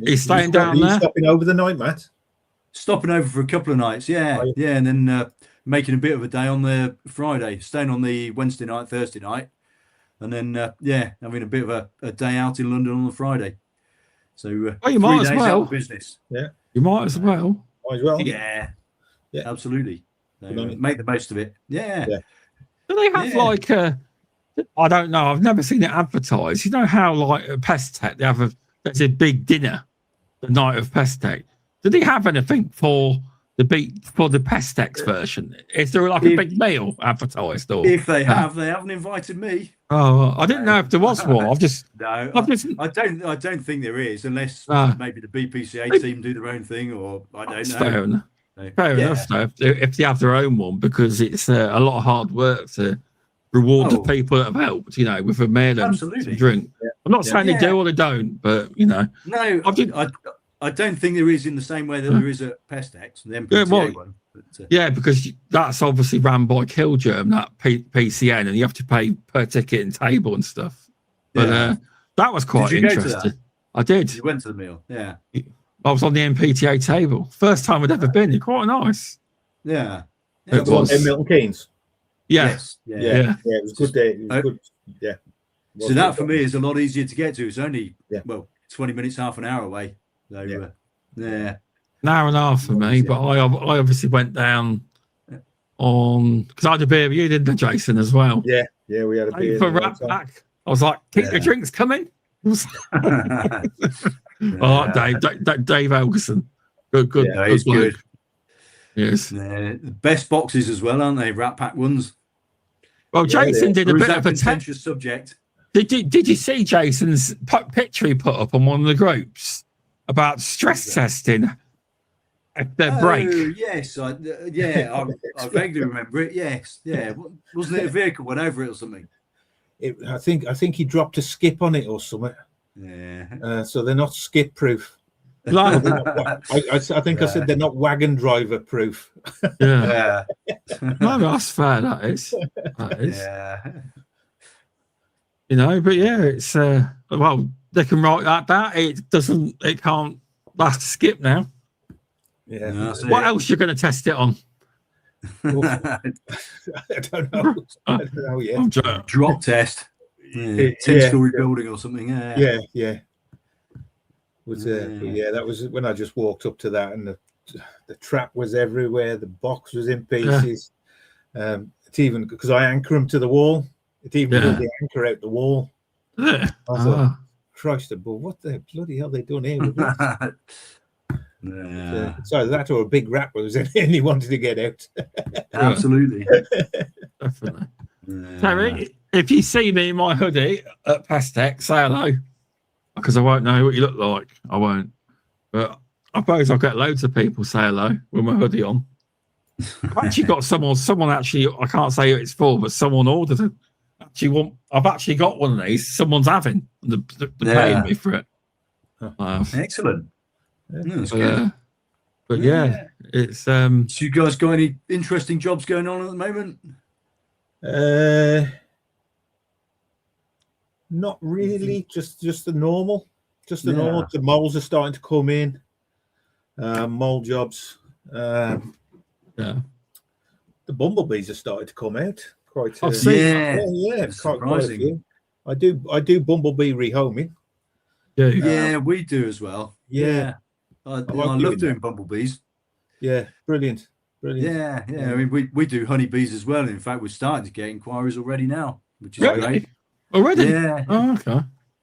He's staying down there? Stopping over the night, Matt? Stopping over for a couple of nights, yeah. And then making a bit of a day on the Friday, staying on the Wednesday night, Thursday night. And then, having a bit of a day out in London on the Friday. So, you might as 3 days well. out of business. Yeah. You might as well. Might as well. Yeah. Absolutely. So, make the most of it. Yeah. Do they have like I don't know, I've never seen it advertised. You know how like at Pest Tech there's a big dinner the night of Pest Tech. Do they have anything for the Pest Tech version? Is there like a big meal advertised? Or if they have, they haven't invited me. Oh, I didn't know if there was one. I don't think there is, unless maybe the BPCA team do their own thing, or I don't know. Fair enough. Fair enough, though. If they have their own one, because it's a lot of hard work to reward the people that have helped, with a meal and some drink. Yeah. I'm not saying they do or they don't, but No, I don't think there is in the same way that there is at Pestex, the MPTA one. But, because that's obviously ran by Killgerm, that PCN, and you have to pay per ticket and table and stuff. But that was quite interesting. I did. You went to the meal, yeah. I was on the MPTA table. First time I'd ever been. Quite nice. Yeah. It was in Milton Keynes. Yeah. Yes. Yeah. It was a good day. It was good. Yeah. So that for me is a lot easier to get to. It's only 20 minutes, half an hour away. So an hour and a half for me, but I obviously went down on because I had a beer with you, didn't I, Jason, as well? Yeah, we had a beer. For Rat Pack. I was like, keep the drinks coming. Dave Elgerson. Good. Yeah, he's good. Yes. The best boxes as well, aren't they? Rat Pack ones. Well, Jason did a bit of a contentious subject. Did you see Jason's picture he put up on one of the groups about stress testing at their break? Yes, I vaguely remember it. Yes, wasn't it a vehicle went over it or something? I think he dropped a skip on it or something. Yeah. So they're not skip proof. I think I said they're not wagon driver proof. Yeah. No, that's fair. That is. Yeah. But it's they can write that down. It can't. That's a skip now. Yeah. No, what else you're going to test it on? I don't know yet. Drop test. 10-story building or something. Yeah. That was when I just walked up to that, and the trap was everywhere. The box was in pieces. It's even because I anchor them to the wall. It even pulled the anchor out the wall. I thought, Christ above, what the bloody hell they done here with this? So that or a big rat was in and he wanted to get out. Absolutely. Definitely. Terry, if you see me in my hoodie at Pestec, say hello. Because I won't know what you look like. I won't. But I suppose I'll get loads of people say hello with my hoodie on. I've actually got someone actually, I can't say who it's for, but someone ordered it. I've actually got one of these. Someone's having. They're paying me for it. Excellent. That's good. But it's. So you guys got any interesting jobs going on at the moment? Not really. Just the normal. Just the normal. The moles are starting to come in. Mole jobs. The bumblebees are starting to come out. Quite. I've seen. It's surprising. I do bumblebee rehoming. Yeah, we do as well. Yeah. I love doing bumblebees. Yeah, brilliant. Yeah. I mean, we do honeybees as well. In fact, we're starting to get inquiries already now, which is great. Already? Yeah. Oh, okay.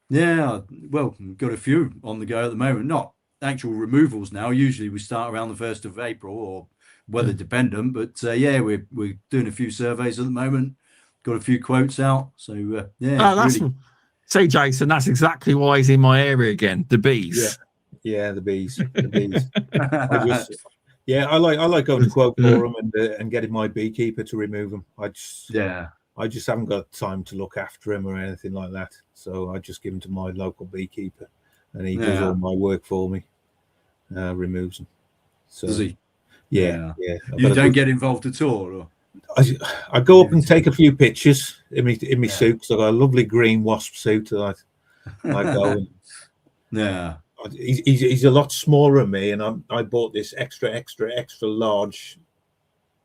Yeah. Well, we've got a few on the go at the moment. Not actual removals now. Usually we start around the 1st of April or weather dependent. But we're doing a few surveys at the moment. Got a few quotes out. So say, Jason, that's exactly why he's in my area again. The bees. Yeah, the bees. I like going to quote for them and getting my beekeeper to remove them. I just haven't got time to look after him or anything like that. So I just give him to my local beekeeper, and he does all my work for me, removes them. So, does he? Yeah. You don't get involved at all? Or? I go up and take a few pictures in my suit, because I've got a lovely green wasp suit that I go and, yeah. He's a lot smaller than me, and I bought this extra large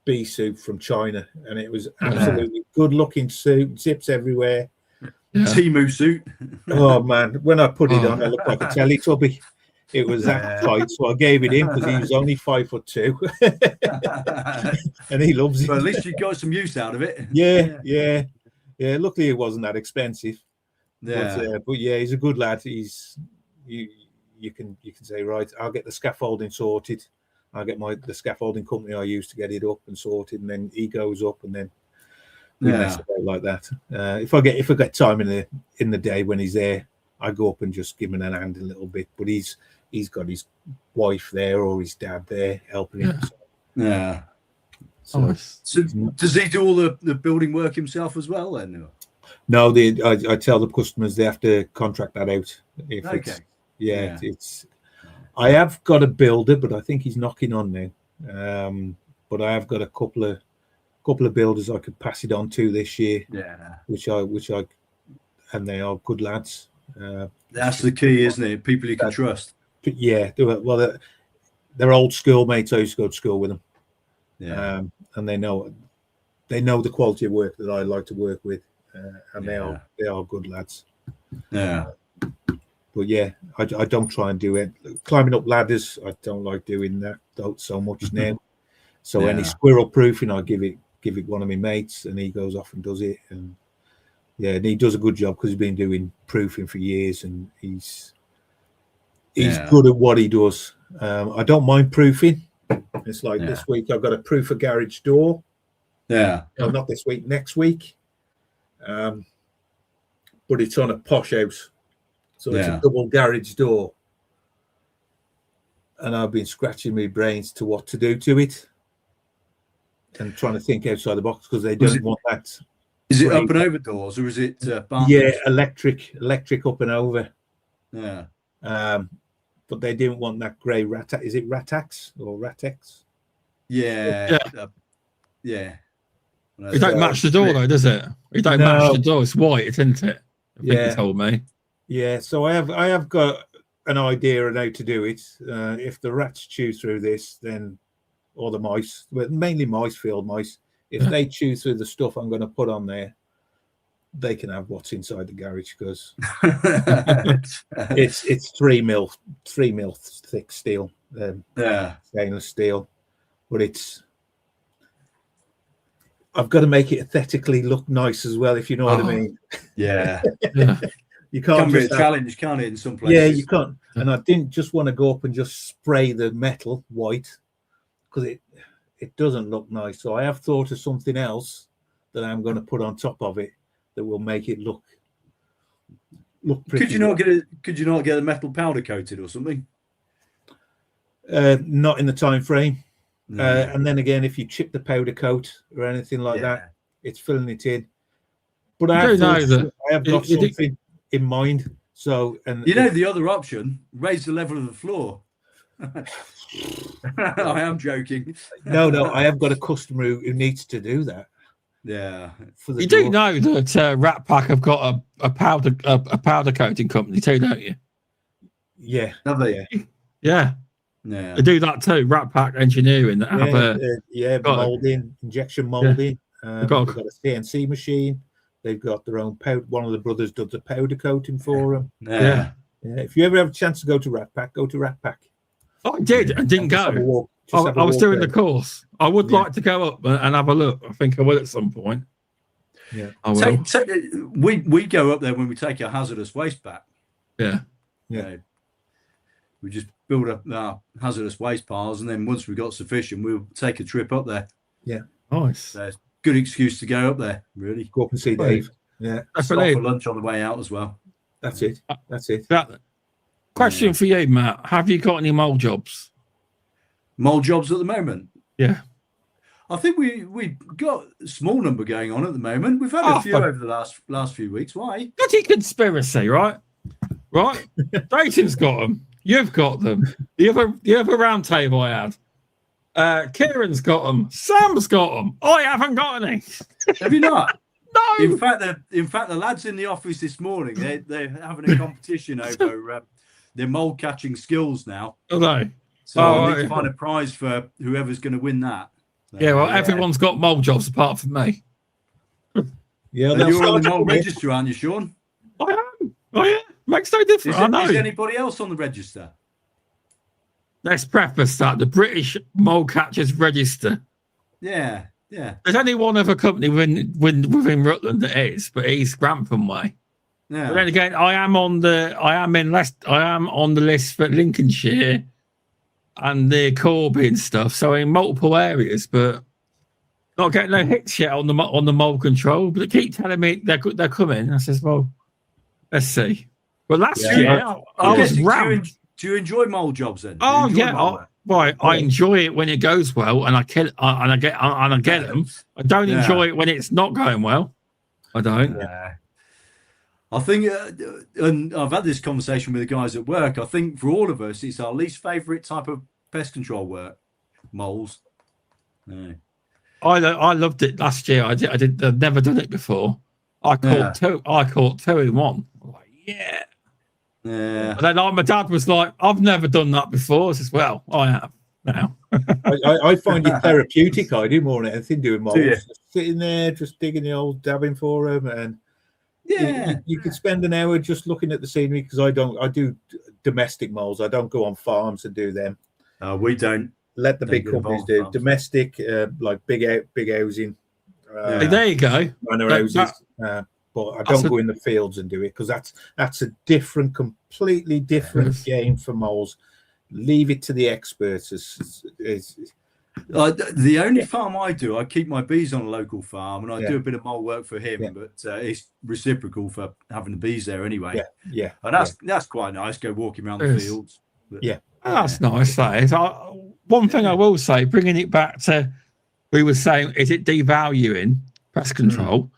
bee suit from China, and it was absolutely good looking suit, zips everywhere. Temu suit. Oh man, when I put it on, I looked like a Teletubby. It was that tight, so I gave it him because he was only 5'2", and he loves it. Well, at least you got some use out of it. Yeah. Luckily, it wasn't that expensive. Yeah, but yeah, he's a good lad. You can say, right, I'll get the scaffolding sorted. I'll get the scaffolding company I use to get it up and sorted, and then he goes up, and then we mess about like that. If I get time in the day when he's there, I go up and just give him a hand a little bit. But he's got his wife there or his dad there helping him. Yeah. So does he do all the building work himself as well then? No, I tell the customers they have to contract that out. It's I have got a builder, but I think he's knocking on now. But I have got a couple of builders I could pass it on to this year. Yeah. Which I and they are good lads. That's the key, isn't it? People you can trust. Yeah. Well, they're old school mates. I used to go to school with them. Yeah. And they know the quality of work that I like to work with, and they are good lads. Yeah. But yeah, I don't try and do it. Climbing up ladders, I don't like doing that so much now. So any squirrel proofing, I give it one of my mates, and he goes off and does it. And and he does a good job because he's been doing proofing for years, and he's good at what he does. I don't mind proofing. It's like this week I've got to proof a garage door. Yeah. No, not this week, next week. But it's on a posh house. So it's a double garage door. And I've been scratching my brains to what to do to it. And trying to think outside the box because they don't want that. Is it up and over doors or is it electric up and over. Yeah. But they didn't want that grey Ratax. Is it Ratax or Ratex? Yeah. It don't match the door though, does it? It don't match the door. It's white, isn't it? I think you told me. Yeah, so I have got an idea on how to do it. If the rats chew through this, then or the mice, but mainly mice, field mice, if they chew through the stuff I'm going to put on there, they can have what's inside the garage because it's 3 mil thick steel, stainless steel, but I've got to make it aesthetically look nice as well, if you know what I mean. Yeah. You can't be a challenge, can't it? In some places, yeah, you can't. And I didn't just want to go up and just spray the metal white because it doesn't look nice. So I have thought of something else that I'm going to put on top of it that will make it look pretty. Could you not get a metal powder coated or something? Not in the time frame. No. And then again, if you chip the powder coat or anything like that, it's filling it in. But I have got something in mind. So, and the other option, raise the level of the floor. I am joking. No, I have got a customer who needs to do that. Yeah. You do know that Rat Pack have got a powder coating company too, don't you? Yeah. Have they? Yeah. Yeah. They do that too. Rat Pack Engineering that have molding, injection molding. They've got a CNC machine. They've got their own powder. One of the brothers does the powder coating for them. Yeah. If you ever have a chance to go to Rat Pack, go to Rat Pack. Oh, I did. I didn't go. I was doing the course. I would like to go up and have a look. I think I will at some point. Yeah. I will. We go up there when we take our hazardous waste back. Yeah. We just build up our hazardous waste piles, and then once we've got sufficient, we'll take a trip up there. Yeah. Nice. So good excuse to go up there, really. Go up and see Dave. Yeah. Stop for lunch on the way out as well. That's it. Question for you, Matt. Have you got any mole jobs? Mole jobs at the moment? Yeah. I think we've got a small number going on at the moment. We've had a few over the last few weeks. Why? Bloody conspiracy, right? Right? Dayton's got them. You've got them. The other round table I had. Kieran's got them. Sam's got them. I haven't got any. Have you not? No. In fact, the lads in the office this morning, they're having a competition over their mold catching skills now. Are they? So I need to find a prize for whoever's going to win that. Yeah, well, everyone's got mold jobs apart from me. Yeah, you're on the mold register, aren't you, Shaun? I am. Oh yeah, makes no difference. Is anybody else on the register? Let's preface that the British Mold Catchers Register. Yeah. There's only one other company within Rutland that is, but he's Grantham way. Yeah. But then again, I am on the list for Lincolnshire and the Corby and stuff. So in multiple areas, but not getting no hits yet on the mold control. But they keep telling me they're coming. I says, well, let's see. Well, last year I was rammed. Do you enjoy mold jobs then? Oh yeah, I enjoy it when it goes well, and I get them. I don't enjoy it when it's not going well. I don't. I think, and I've had this conversation with the guys at work. I think for all of us, it's our least favourite type of pest control work. Moles. Yeah. I loved it last year. I've never done it before. I caught two in one. I'm like, yeah. Yeah. And then my dad was like, I've never done that before. I says, well, I have now. I find it therapeutic. I do more than anything doing moles. Just sitting there, just digging the old dabbing for them, and you could spend an hour just looking at the scenery because I do domestic moles. I don't go on farms and do them. We don't. Let the big companies do farms. Domestic, like big housing. There you go. Manor houses. But I don't go in the fields and do it because that's a completely different game for moles. Leave it to the experts. The only farm I do, I keep my bees on a local farm, and I do a bit of mole work for him. But it's reciprocal for having the bees there anyway. Yeah. And that's quite nice. Go walking around the fields. But, that's nice. That is. One thing I will say, bringing it back to, we were saying, is it devaluing pest control?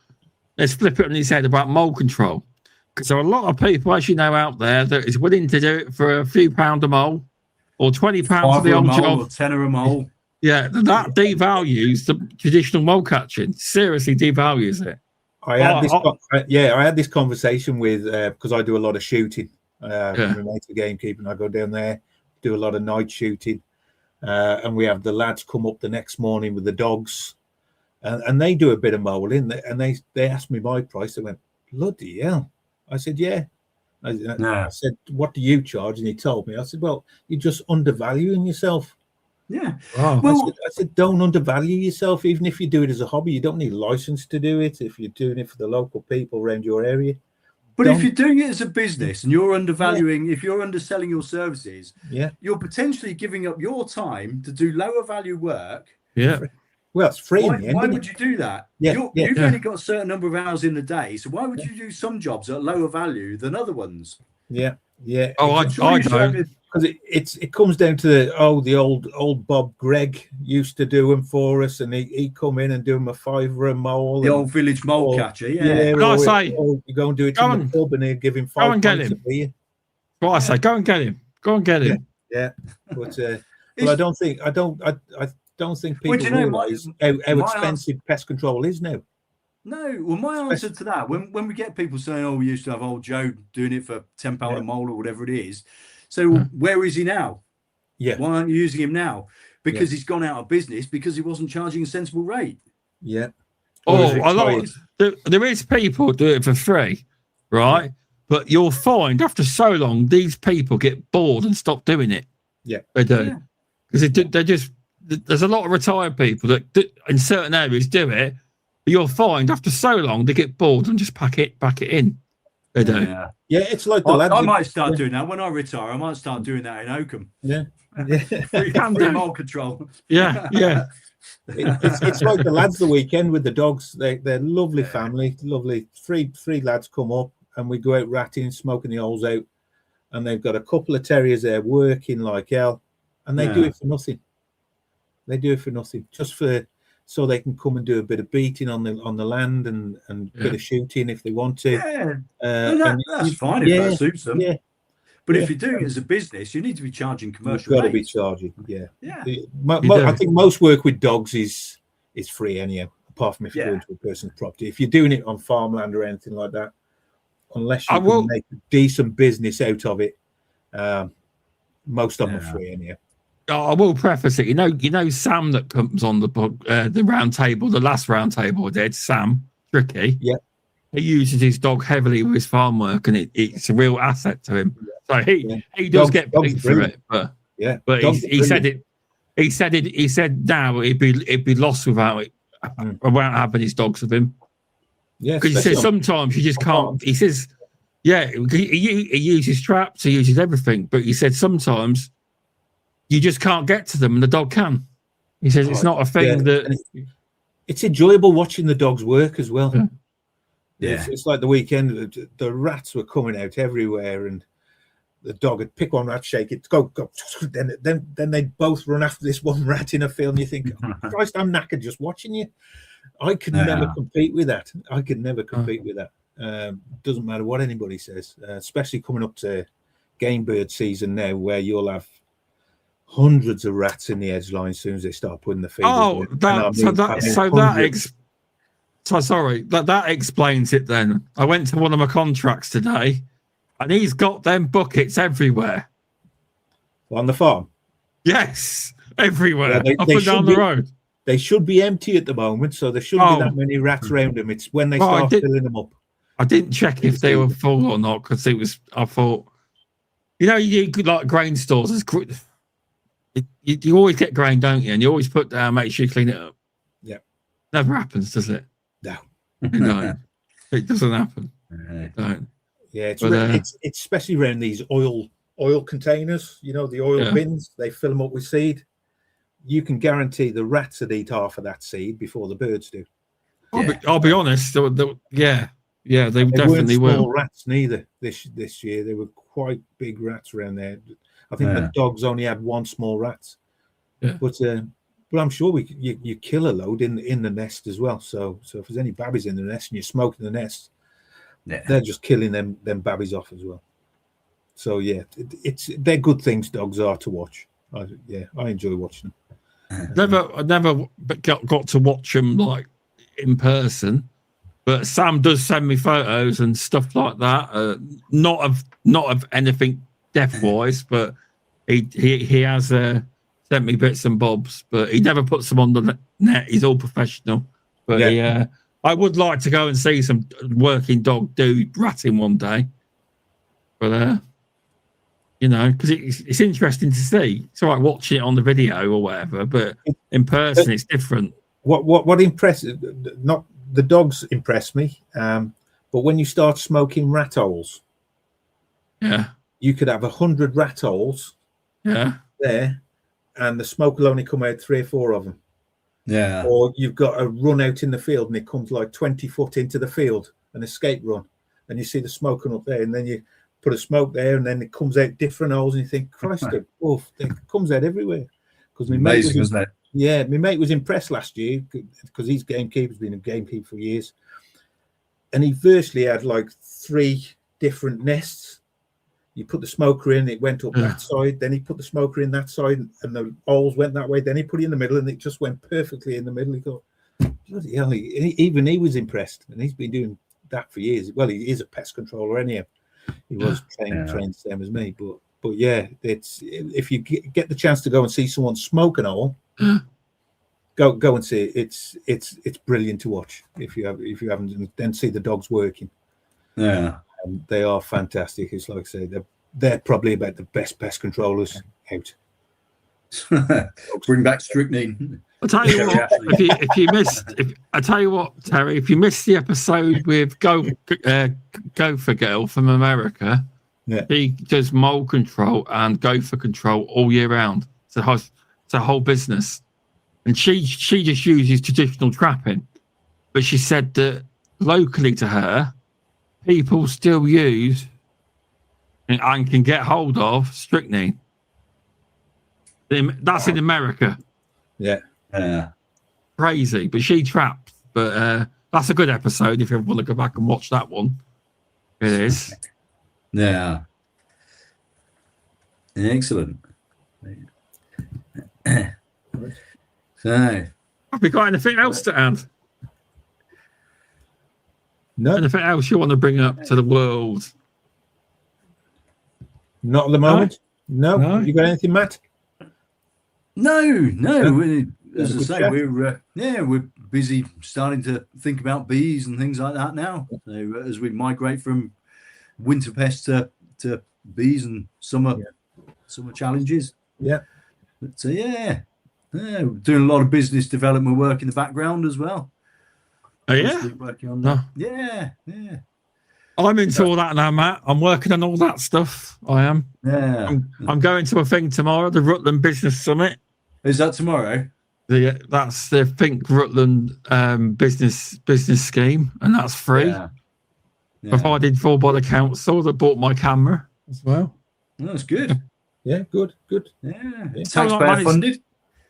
Let's flip it on his head about mold control, because there are a lot of people, as you know, out there that is willing to do it for a few pound a mole or £20 for the old job, or tenner a mole. Yeah, that devalues the traditional mold catching. Seriously, devalues it. I had this conversation with because I do a lot of shooting. I'm a native gamekeeper, and I go down there, do a lot of night shooting, and we have the lads come up the next morning with the dogs. And they do a bit of molding, and they asked me my price. They went, bloody hell. I said, yeah. I said, what do you charge? And he told me. I said, well, you're just undervaluing yourself. Yeah. Oh. Well, I said, don't undervalue yourself. Even if you do it as a hobby, you don't need a license to do it. If you're doing it for the local people around your area. But if you're doing it as a business and you're undervaluing, if you're underselling your services, you're potentially giving up your time to do lower value work. Yeah. Well, it's free. Why would you do that? You've only got a certain number of hours in the day, so why would you do some jobs at lower value than other ones? Yeah. Oh, I know. Because it comes down to the old Bob Gregg used to do them for us, and he'd come in and do them a £5 a mole. The old village mole catcher, or you go and do it in the pub, and he'd give him £5 a beer. What I say, go and get him. Go and get him. Yeah. But I don't think people realise how expensive pest control is now. No, well, my answer to that, when we get people saying, "Oh, we used to have old Joe doing it for £10 a mole or whatever it is," so where is he now? Yeah, why aren't you using him now? Because he's gone out of business because he wasn't charging a sensible rate. Yeah. There is people do it for free, right? But you'll find after so long, these people get bored and stop doing it. Yeah, they do because they just. There's a lot of retired people that in certain areas do it, but you'll find after so long they get bored and just pack it in. They do. Yeah, it's like the lads. I might start doing that when I retire. I might start doing that in Oakham. Yeah. Free mold control. Yeah. It's like the lads the weekend with the dogs. They're lovely family, lovely. Three lads come up and we go out ratting, smoking the holes out, and they've got a couple of terriers there working like hell, and they do it for nothing. They do it for nothing, just for so they can come and do a bit of beating on the land and a bit of shooting if they want to. Yeah, that's fine if that suits them. Yeah. But if you're doing it as a business, you need to be charging commercial. You've got to be charging. Yeah. Yeah. I think most work with dogs is free anyhow, apart from if you're going to a person's property. If you're doing it on farmland or anything like that, unless you can make a decent business out of it, most of them are free anyhow. I will preface it. You know Sam that comes on the round table, the last round table I did, Sam Tricky. Yeah. He uses his dog heavily with his farm work, and it's a real asset to him. So he does get paid for it, but he said now he'd be lost without having his dogs with him. Yeah, because he says sometimes you just can't. He says, he uses traps, he uses everything, but he said sometimes you just can't get to them, and the dog can. He says it's not a thing that. It's enjoyable watching the dogs work as well. Yeah. It's like the weekend, the rats were coming out everywhere, and the dog would pick one rat, shake it, go. Then they'd both run after this one rat in a field, and you think, Christ, I'm knackered just watching you. I could never compete with that. Doesn't matter what anybody says, especially coming up to game bird season now, where you'll have hundreds of rats in the edge line as soon as they start putting the feeders in. That explains it then. I went to one of my contracts today, and he's got them buckets everywhere. On the farm? Yes, everywhere. Up and down the road. They should be empty at the moment, so there shouldn't be that many rats around them. It's when they start filling them up. I didn't check if they were full or not, because I thought, you could, like grain stores, you always get grain, don't you? And you always put down, make sure you clean it up. Yeah. Never happens, does it? No. It doesn't happen. Don't. Yeah, it's especially around these oil containers, the oil bins, they fill them up with seed. You can guarantee the rats would eat half of that seed before the birds do. I'll be honest, they definitely weren't small will. Rats neither this year. They were quite big rats around there. I think the dogs only had one small rat. Yeah. But I'm sure you kill a load in the nest as well. So if there's any babbies in the nest and you're smoking the nest, they're just killing them babbies off as well. So they're good things, dogs are, to watch. I enjoy watching them. I never got to watch them like in person, but Sam does send me photos and stuff like that. Not of anything death wise, but he has sent me bits and bobs, but he never puts them on the net. He's all professional. But I would like to go and see some working dog do ratting one day. But because it's interesting to see. It's all right watching it on the video or whatever, but in person it's different. What impresses, not the dogs impress me, but when you start smoking rat holes, you could have 100 rat holes there, and the smoke will only come out 3 or 4 of them. Yeah. Or you've got a run out in the field and it comes like 20 foot into the field, an escape run, and you see the smoke come up there, and then you put a smoke there, and then it comes out different holes, and you think, Christ, it comes out everywhere. Because amazing, isn't it? Yeah, my mate was impressed last year because he's gamekeeper's been a gamekeeper for years, and he virtually had like 3 different nests. You put the smoker in, it went up that side, then he put the smoker in that side, and the holes went that way, then he put it in the middle, and it just went perfectly in the middle. He thought, bloody hell, even he was impressed, and he's been doing that for years. Well, he is a pest controller anyhow. He was trained the same as me, but it's, if you get the chance to go and see someone smoke an hole, go and see it. It's brilliant to watch if you haven't, and then see the dogs working. Yeah, they are fantastic. It's like I say, they're probably about the best pest controllers out. Bring back strychnine. I'll tell you what, if you missed, Terry, if you missed the episode with Gopher Girl from America, he does mole control and gopher control all year round. It's a whole business, and she just uses traditional trapping, but she said that locally to her, people still use and can get hold of strychnine. That's in America. Yeah. crazy, but she trapped. But that's a good episode if you want to go back and watch that one. It is. Yeah. Excellent. So, have you got anything else to add? No. Anything else you want to bring up to the world? Not at the moment. No. You got anything, Matt? No. As I say, we're busy starting to think about bees and things like that now. So as we migrate from winter pests to bees and summer challenges. Yeah. But we're doing a lot of business development work in the background as well. Oh yeah. Working on that. Yeah. I'm into all that now, Matt. I'm working on all that stuff. I am. Yeah. I'm going to a thing tomorrow, the Rutland Business Summit. Is that tomorrow? That's the Think Rutland business scheme, and that's free. Yeah. Provided for by the council that bought my camera as well. That's good. Yeah, good. Yeah. Taxpayer funded.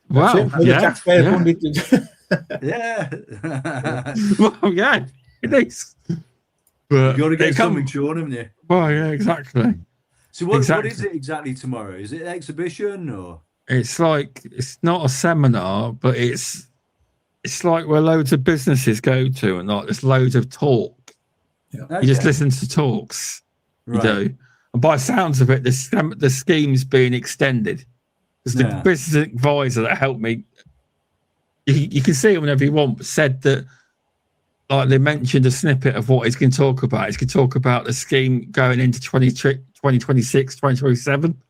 Wow. Taxpayer funded. Yeah. Well, yeah, it is. But you've got to get something, Shaun, haven't you? Well, yeah, exactly. So what is it exactly tomorrow? Is it an exhibition or? It's like, it's not a seminar, but it's like where loads of businesses go to, and like there's loads of talk. Yeah. Okay. You just listen to talks. Right. You do. And by sounds of it, the scheme's being extended. Because the business advisor that helped me, you can see it whenever you want, but said that, like, they mentioned a snippet of what he's going to talk about. He's going to talk about the scheme going into 2026, 2027.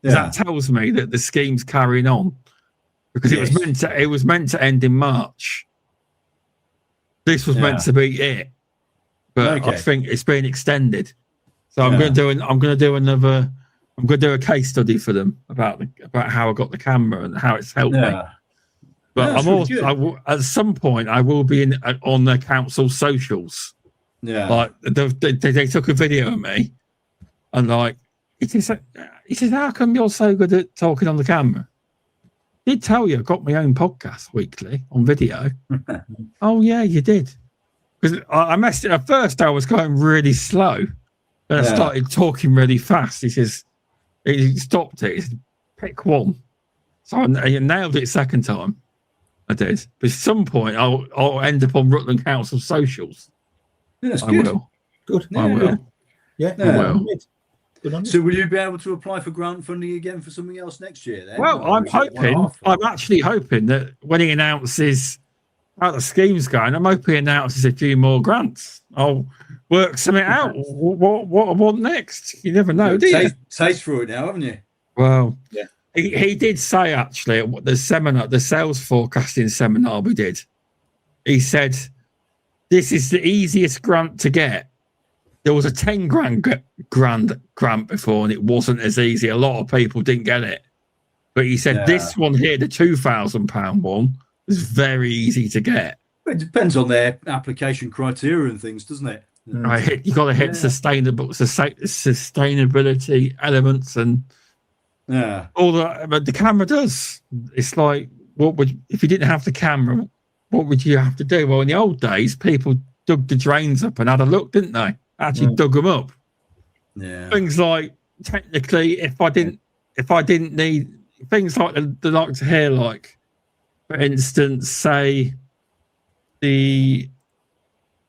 Yeah. That tells me that the scheme's carrying on, because it was meant to end in March. This was meant to be it, but I think it's been extended. So I'm going to do a case study for them about how I got the camera and how it's helped me. But I'm also at some point I will be on the council socials. Yeah, like they took a video of me, and like he says, "How come you're so good at talking on the camera?" I did tell you I got my own podcast weekly on video. Oh yeah, you did. Because I messed it at first. I was going really slow. Then I started talking really fast. He stopped it. He said, pick one. So I nailed it second time. I did. But at some point, I'll end up on Rutland Council socials. Yeah, that's good. Good. I will. Yeah. I will. So will you be able to apply for grant funding again for something else next year then? Well, I'm actually hoping that when he announces how the scheme's going, I'm hoping he announces a few more grants. I'll work something out. What I want next. You never know, do you? Taste for it now, haven't you? Well, yeah. He did say, actually, at the seminar, the sales forecasting seminar we did, he said, this is the easiest grant to get. There was a 10 grand grant before, and it wasn't as easy. A lot of people didn't get it. But he said this one here, the £2,000 one, is very easty to get. It depends on their application criteria and things, doesn't it? Right, you got to hit sustainability elements and all that. But the camera does. It's like, if you didn't have the camera, what would you have to do? Well, in the old days, people dug the drains up and had a look, didn't they? Actually dug them up. Yeah. Things like, technically, if I didn't need things like the like to hear, like, for instance, say you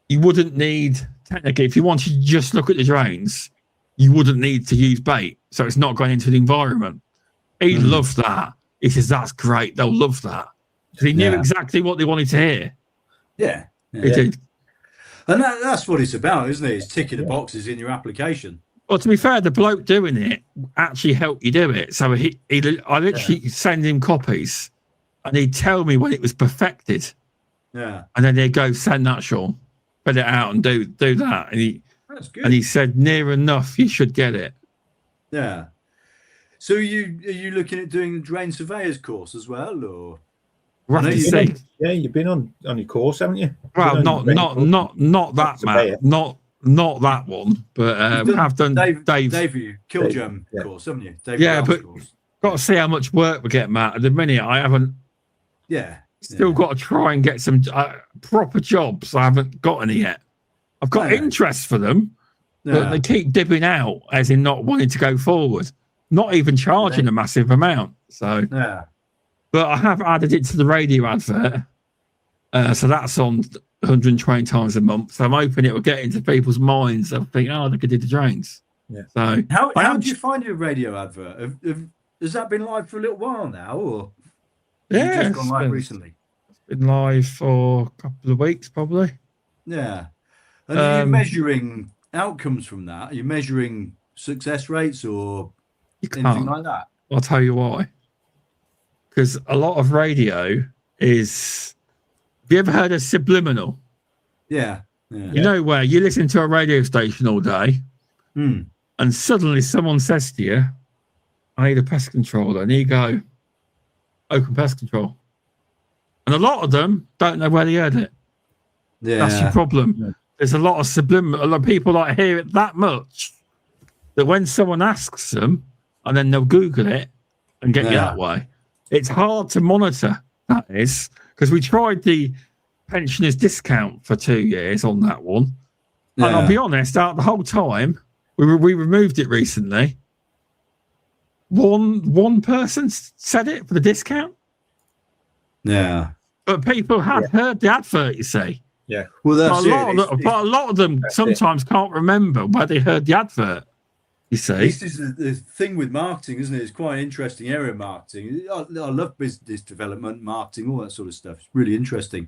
wouldn't need, technically, if you wanted to just look at the drains, you wouldn't need to use bait. So it's not going into the environment. He loved that. He says, that's great. They'll love that. So he knew exactly what they wanted to hear. Yeah. He did. And that's what it's about, isn't it? It's ticking the boxes in your application. Well, to be fair, the bloke doing it actually helped you do it. So I literally send him copies, and he'd tell me when it was perfected. Yeah. And then they'd go, send that, Shaun. Put it out and do that. And that's good. And he said, near enough, you should get it. Yeah. So are you looking at doing the drain surveyor's course as well, or? You've been on your course, haven't you? Well, not that, Matt. Not that one, but I've done Dave Kill Germ course, haven't you? But course. Got to see how much work we get, Matt. At the minute, I haven't Still got to try and get some proper jobs. I haven't got any yet. I've got interest for them, but they keep dipping out, as in not wanting to go forward, not even charging a massive amount. So, but I have added it to the radio advert. So that's on 120 times a month. So I'm hoping it will get into people's minds. They'll think, oh, they could do the drains. Yeah. So how did you find your radio advert? Has that been live for a little while now, or yeah, just gone live recently? It's been live for a couple of weeks, probably. Yeah. And are you measuring outcomes from that? Are you measuring success rates or anything like that? I'll tell you why. Because a lot of radio is. Have you ever heard of subliminal? Yeah. You know, where you listen to a radio station all day and suddenly someone says to you, I need a pest controller. And you go, Open Pest Control. And a lot of them don't know where they heard it. Yeah. That's your problem. Yeah. There's a lot of subliminal. A lot of people like hear it that much that when someone asks them and then they'll Google it and get you that way, it's hard to monitor. That is. Because we tried the pensioners discount for 2 years on that one. And I'll be honest, out the whole time, we removed it recently. One person said it for the discount. Yeah. But people had heard the advert, you see. Yeah. Well, that's but a lot of them sometimes can't remember where they heard the advert. You see, this is the thing with marketing, isn't it? It's quite an interesting area of marketing. I love business development, marketing, all that sort of stuff. It's really interesting.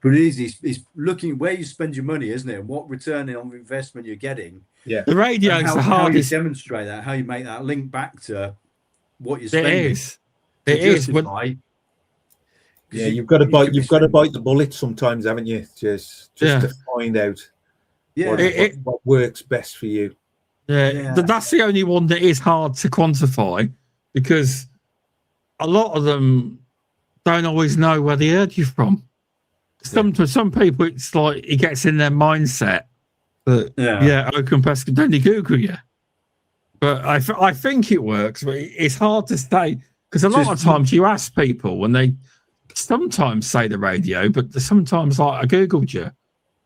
But it's looking at where you spend your money, isn't it? And what return on investment you're getting. Yeah. The radio is the hardest. How you demonstrate that, how you make that link back to what you're spending. It is. Yeah, you've got to bite the bullet sometimes, haven't you? Just to find out what works best for you. Yeah, that's the only one that is hard to quantify because a lot of them don't always know where they heard you from. Some people, it's like it gets in their mindset that Open Pest, then they Google you. But I think it works, but it's hard to say because a lot of times you ask people when they sometimes say the radio, but sometimes like I Googled you,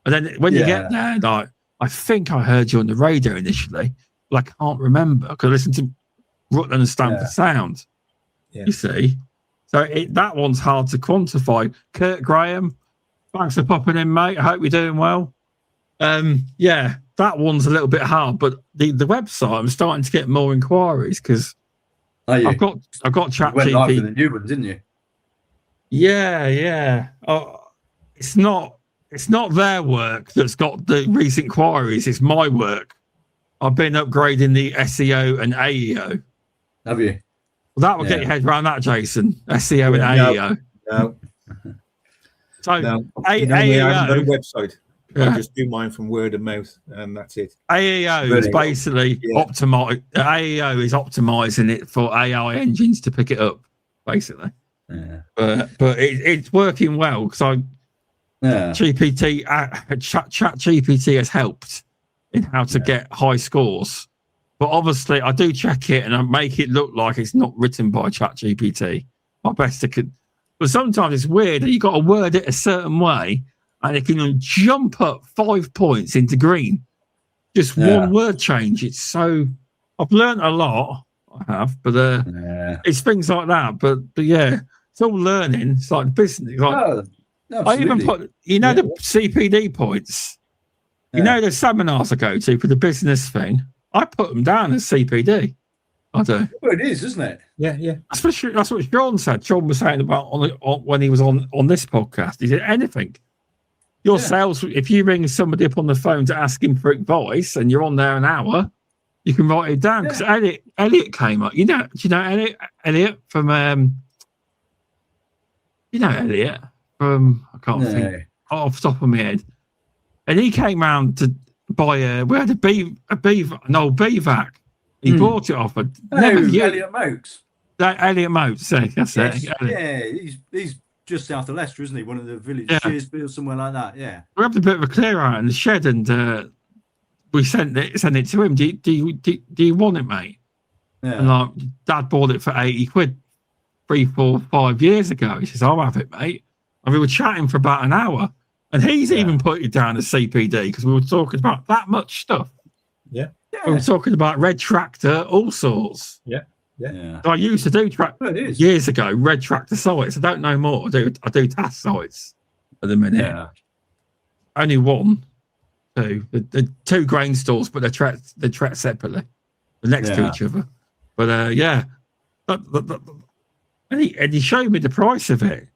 and then when you get there, like. I think I heard you on the radio initially, but I can't remember because I listened to Rutland and Stamford Sound. Yeah. You see? So that one's hard to quantify. Kurt Graham, thanks for popping in, mate. I hope you're doing well. That one's a little bit hard, but the website, I'm starting to get more inquiries because I've got ChatGPT. You went live with the new one, didn't you? Yeah. It's not their work that's got the recent inquiries. It's my work. I've been upgrading the SEO and AEO. Have you? Well, that will get your head around that, Jason. SEO and AEO. No. So AEO. I haven't got a website. I just do mine from word of mouth, and that's it. AEO is basically optimize. AEO is optimizing it for AI engines to pick it up, basically. Yeah. But it's working well because GPT, Chat GPT has helped in how to get high scores. But obviously, I do check it and I make it look like it's not written by Chat GPT. My best I could. But sometimes it's weird that you got to word it a certain way and it can jump up 5 points into green. Just one word change. It's so. I've learned a lot. I have, but it's things like that. But yeah, it's all learning. It's like business. Like, I even put, the CPD points. You know the seminars I go to for the business thing. I put them down as CPD. I do. Well, it is, isn't it? Yeah. That's what Shaun said. Shaun was saying about when he was on this podcast. He said anything. Your sales. If you ring somebody up on the phone to ask him for advice, and you're on there an hour, you can write it down. Because Elliot came up. Do you know Elliot from? You know Elliot. I can't think off the top of my head. And he came round to buy we had an old BVAC. He bought it off Elliot Moakes. Elliot Moakes, that's it. Yeah, he's just south of Leicester, isn't he? One of the villages, Shearsby, somewhere like that. Yeah. We had a bit of a clear out in the shed, and we sent it to him. Do you want it, mate? Yeah. And like, Dad bought it for £80 3, 4, 5 years ago. He says, "I'll have it, mate." and we were chatting for about an hour, and he's even put it down as CPD because we were talking about that much stuff. Yeah. We were talking about red tractor, all sorts. Yeah. So I used to do years ago red tractor sites. I don't know more. I do task sites at the minute. Yeah. Only one, two. The two grain stores, but they're tracked separately, next to each other. But and he showed me the price of it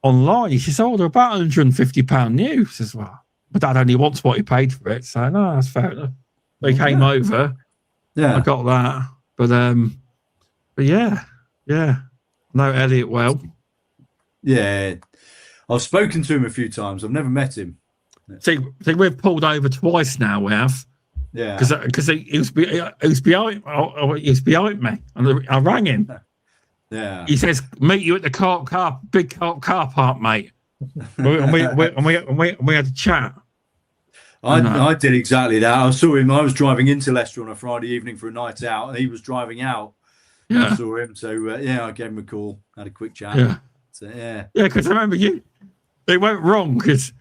online. He says, "Oh, they're about £150 new." He says, "Well, my dad only wants what he paid for it." So no, that's fair enough. They came over. Yeah, I got that. But yeah. No, Elliot well. Yeah. I've spoken to him a few times. I've never met him. See, we've pulled over twice now. We have. Yeah. Because he was behind me, and I rang him. Yeah. He says, "Meet you at the big car park, mate." and we had a chat. I did exactly that. I saw him. I was driving into Leicester on a Friday evening for a night out, and he was driving out. Yeah. I saw him. So I gave him a call, had a quick chat. Yeah. So, yeah. Because I remember it went wrong because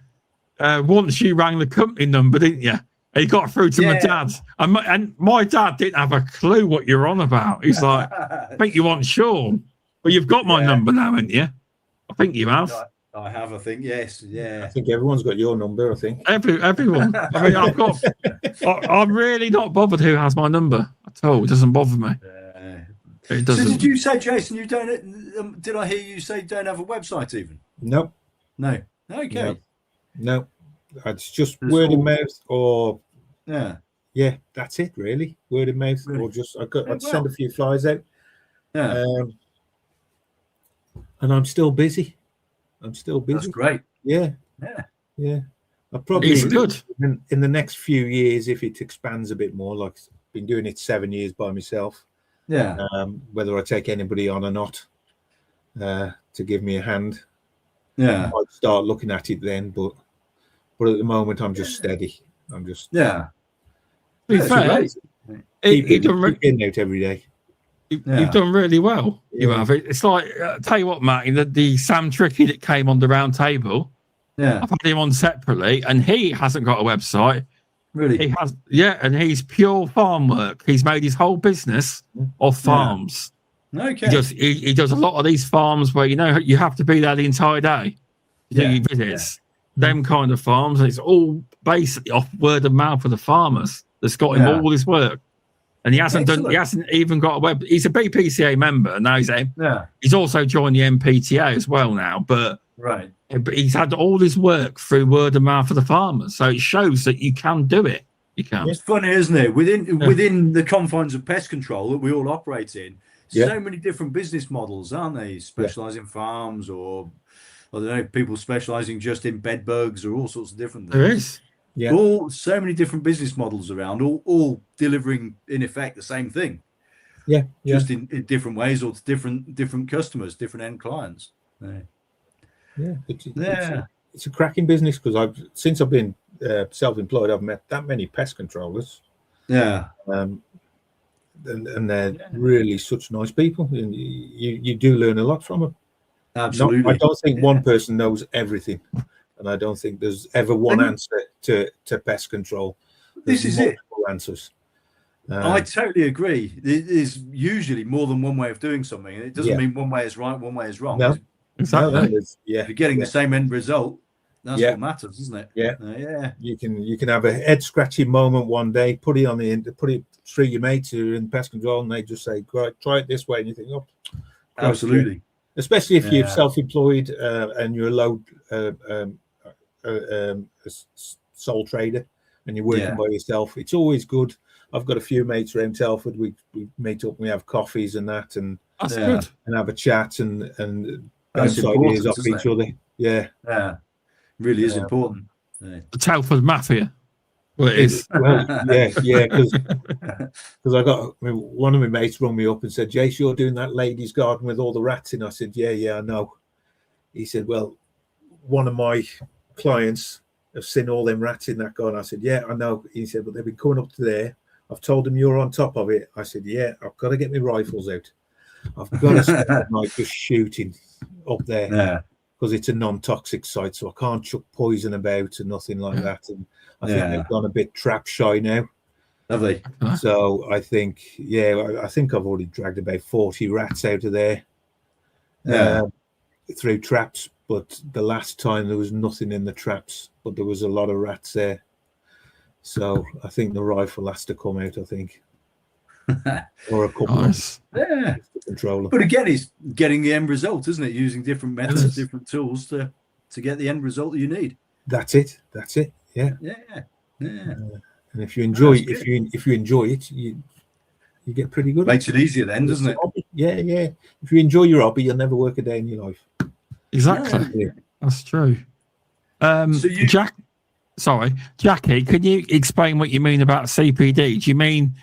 once you rang the company number, didn't you? And he got through to my dad, and my dad didn't have a clue what you're on about. He's like, "I think you want Shaun, but you've got my number now, haven't you?" I think you have. I have. I think yes. Yeah. I think everyone's got your number. I think everyone. I mean, I'm really not bothered who has my number at all. It doesn't bother me. It doesn't. So did you say, Jason, you don't? Did I hear you say you don't have a website even? No. Okay. No. It's just word of mouth, or that's it really. Word of mouth, or just I'd send a few flyers out. Yeah. And I'm still busy. That's great. Yeah. I probably it's good in the next few years, if it expands a bit more. Like I've been doing it 7 years by myself. Yeah. Whether I take anybody on or not to give me a hand. Yeah. I'd start looking at it then, but at the moment I'm just steady. I'm just To be fair, keep getting out every day. You've done really well. You have. It's like tell you what, Martin, the Sam Tricky that came on the round table. Yeah, I've had him on separately, and he hasn't got a website. Really? He has. Yeah, and he's pure farm work. He's made his whole business of farms. Okay. He does a lot of these farms where you have to be there the entire day to do your visits. Them kind of farms, and it's all basically off word of mouth for the farmers. That's got him all this work. And he hasn't even got a web. He's a BPCA member now. He's also joined the MPTA as well now. But he's had all his work through word of mouth for the farmers. So it shows that you can do it. You can. It's funny, isn't it? Within the confines of pest control that we all operate in, so many different business models, aren't they? Specialising in farms, or I don't know, people specialising just in bed bugs, or all sorts of different things. There is. Yeah. So many different business models around, all delivering in effect the same thing. Just in different ways, or to different customers, different end clients. It's a cracking business, because since I've been self-employed, I've met that many pest controllers. And they're really such nice people, and you do learn a lot from them. Absolutely. I don't think one person knows everything. And I don't think there's ever one answer to pest control. There's multiple answers. I totally agree. There's usually more than one way of doing something. It doesn't mean one way is right, one way is wrong. No, exactly. If you're getting the same end result, that's what matters, isn't it? You can have a head scratching moment one day, put it through your mates who are in pest control, and they just say, "Try it this way," and you think, "Oh, absolutely." Especially if you're self-employed and you're a sole trader and you're working by yourself. It's always good. I've got a few mates around Telford. We meet up and we have coffees and that, and that's good, and have a chat and bounce ideas off each other. Really is important. The Telford Mafia. Well, it is. Because I got one of my mates rung me up and said, "Jace, you're doing that ladies' garden with all the rats in." I said, "Yeah, I know." He said, "Well, one of my clients have seen all them rats in that garden." I said, "Yeah, I know." He said, "But they've been coming up to there. I've told them you're on top of it." I said, "Yeah, I've got to get my rifles out. I've got to spend the night just shooting up there." because it's a non-toxic site, so I can't chuck poison about and nothing like that. And I think they've gone a bit trap shy now. Have they? So I think, I think I've already dragged about 40 rats out of there through traps. But the last time there was nothing in the traps, but there was a lot of rats there. So I think the rifle has to come out, I think. Or a couple Nice. Yeah. Controller. But again, it's getting the end result, isn't it? Using different methods, different tools to get the end result that you need. That's it. Yeah. And if you enjoy if you enjoy it, you get pretty good. Makes it easier then, doesn't it? Yeah. If you enjoy your hobby, you'll never work a day in your life. Exactly. Yeah. That's true. Jackie, can you explain what you mean about CPD? Do you mean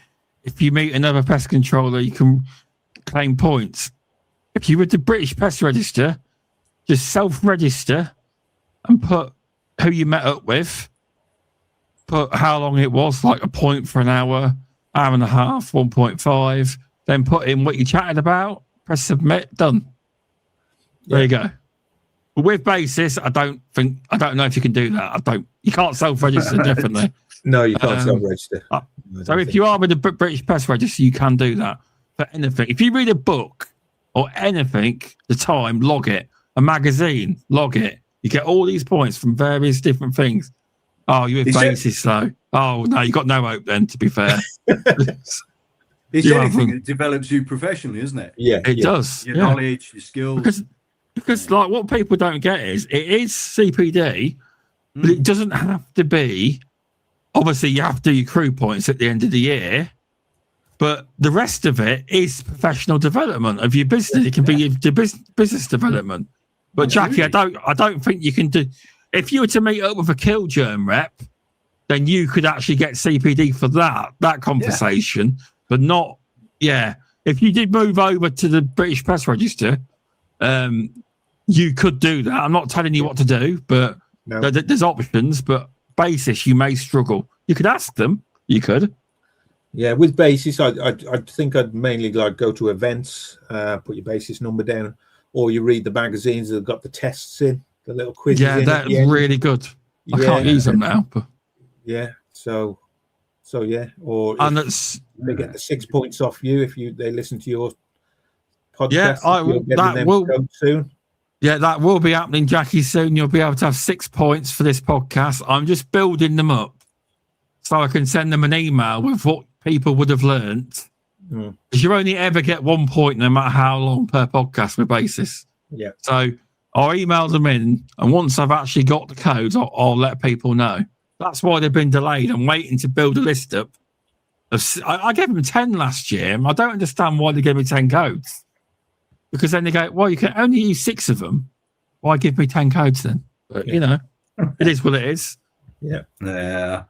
if you meet another pest controller, you can claim points? If you were the British Pest Register, just self-register and put who you met up with, put how long it was, like a point for an hour and a half, 1.5, then put in what you chatted about, press submit, done. There you go. But with basis, I don't know if you can do that. You can't self-register, definitely. No, you can't self-register. So if you are with the British Pest Register, you can do that for anything. If you read a book or anything, the time, log it. A magazine, log it. You get all these points from various different things. Oh, you're with basis, though. Oh, no, you got no hope then, to be fair. It's anything that develops you professionally, isn't it? Yeah, it does. Your knowledge, your skills. Because like what people don't get is it is CPD, but it doesn't have to be. Obviously, you have to do your crew points at the end of the year, but the rest of it is professional development of your business. It can be your business development. But Jackie, I don't think you can do. If you were to meet up with a kill germ rep, then you could actually get CPD for that conversation, but not. Yeah, if you did move over to the British Pest Register. You could do that. I'm not telling you what to do, but there's options. But basis, you may struggle. You could ask them. You could. Yeah, with basis, I think I'd mainly like go to events, put your basis number down, or you read the magazines that have got the tests in, the little quizzes. Yeah, that's really good. I can't use them now. But yeah, so yeah, or and they get the 6 points off you if they listen to your podcast. Yeah, that will soon. Yeah, that will be happening, Jackie, soon. You'll be able to have 6 points for this podcast. I'm just building them up so I can send them an email with what people would have learnt. Because you only ever get 1 point no matter how long per podcast with basis. Yeah. So I'll email them in, and once I've actually got the codes, I'll let people know. That's why they've been delayed. I'm waiting to build a list up. I gave them 10 last year, and I don't understand why they gave me 10 codes. Because then they go, well, you can only use 6 of them. Why give me 10 codes then? But, it is what it is. Yeah. Yeah.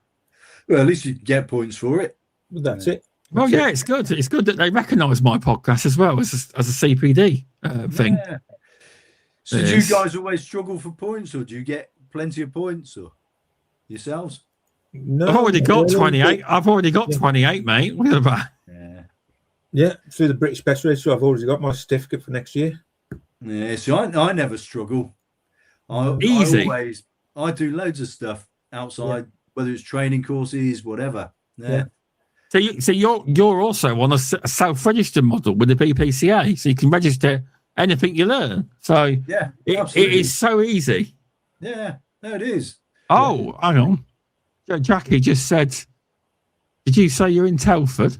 Well, at least you get points for it. That's it. Well, yeah, it's good. It's good that they recognise my podcast as well as a CPD thing. Yeah. So do you guys always struggle for points, or do you get plenty of points, or yourselves? No, I've already got 28. I've already got 28, mate. What about? Yeah, through the British Pest Register, I've already got my certificate for next year. Yeah, so I never struggle. Easy. I do loads of stuff outside, whether it's training courses, whatever. Yeah. So you're also on a self-registered model with the BPCA, so you can register anything you learn. So it is so easy. Yeah, no, it is. Oh, hang on. Jackie just said, did you say you're in Telford?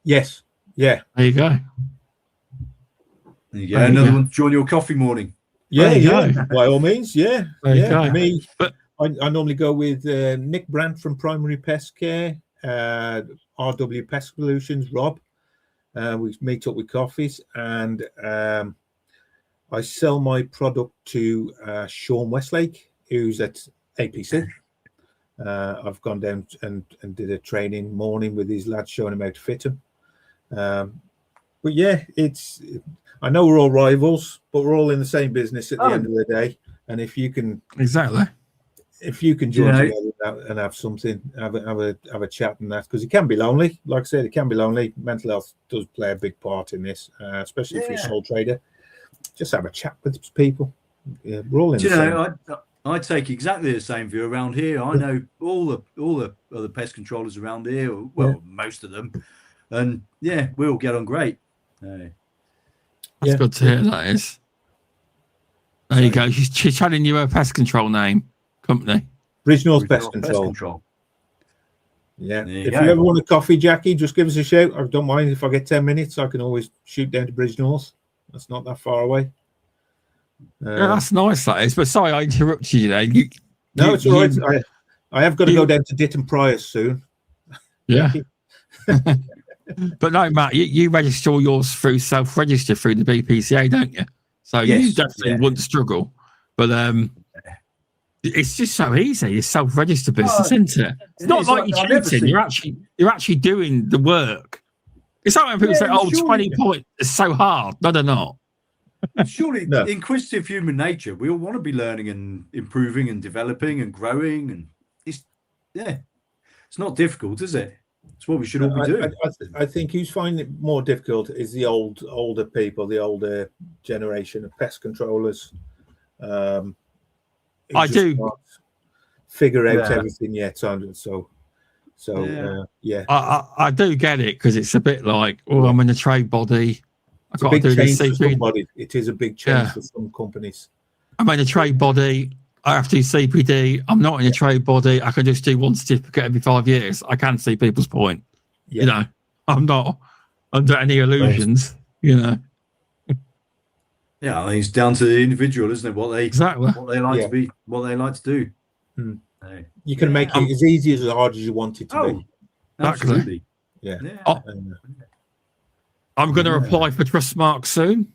Yes. Yeah. There you go. There you go. Another one to join your coffee morning. Yeah. By all means. Yeah. There you go. Me, but I normally go with Nick Brandt from Primary Pest Care, RW Pest Solutions, Rob. We meet up with coffees, and I sell my product to Shaun Westlake, who's at APC. I've gone down and did a training morning with these lads, showing them how to fit them. But yeah, I know we're all rivals, but we're all in the same business at the end of the day. And if you can join together and have something, have a chat and that, because it can be lonely. Like I said, it can be lonely. Mental health does play a big part in this, especially if you're a sole trader. just have a chat with people. Yeah, we're all in. I take exactly the same view around here. I know all the other pest controllers around here. Well, most of them, and we all get on great. That's good to hear. That is. There you go. She's telling you her pest control company. Bridgenorth Pest Control. Yeah. If you ever want a coffee, Jackie, just give us a shout. I don't mind if I get 10 minutes. I can always shoot down to Bridgenorth. That's not that far away. That's nice, that is. But sorry, I interrupted you there. No, it's all right. I have got to go down to Ditton Priors soon. Yeah. But no, Matt, you register all yours through self-register through the BPCA, don't you? So you definitely wouldn't struggle. But it's just so easy. It's self-register business, isn't it? It's not like you're cheating. You're actually doing the work. It's like when people say, 20 points is so hard. No, they're not. Surely, inquisitive human nature, we all want to be learning and improving and developing and growing, and it's not difficult, is it? It's what we should all be doing. I think who's finding it more difficult is the older people, the older generation of pest controllers. I do figure out everything yet, I do get it, because it's a bit like, I'm in a trade body. I've got to do this CPD. It is a big change for some companies. I'm in a trade body. I have to do CPD. I'm not in a trade body. I can just do one certificate every 5 years. I can see people's point. You know, I'm not under any illusions. You know. Yeah, I think it's down to the individual, isn't it? What they like to be, what they like to do. You can make it as easy as hard as you want it to be. Absolutely. Yeah. I'm going to apply for Trustmark soon.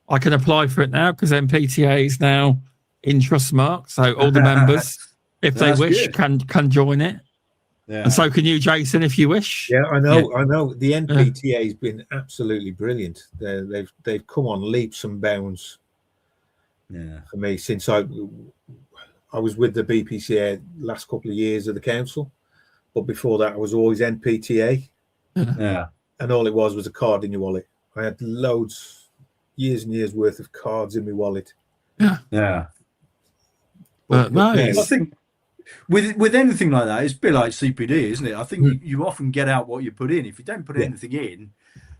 I can apply for it now because MPTA is now in Trustmark. So all the members, if they wish, can join it. Yeah. And so can you, Jason, if you wish. Yeah, I know. I know. The NPTA has been absolutely brilliant. They've come on leaps and bounds. Yeah. For me, since I was with the BPCA last couple of years of the council, but before that I was always NPTA. Yeah. And all it was a card in your wallet. I had years and years worth of cards in my wallet. Yeah. Yeah. But nice. I think with anything like that, it's a bit like CPD, isn't it? I think you often get out what you put in. If you don't put anything in,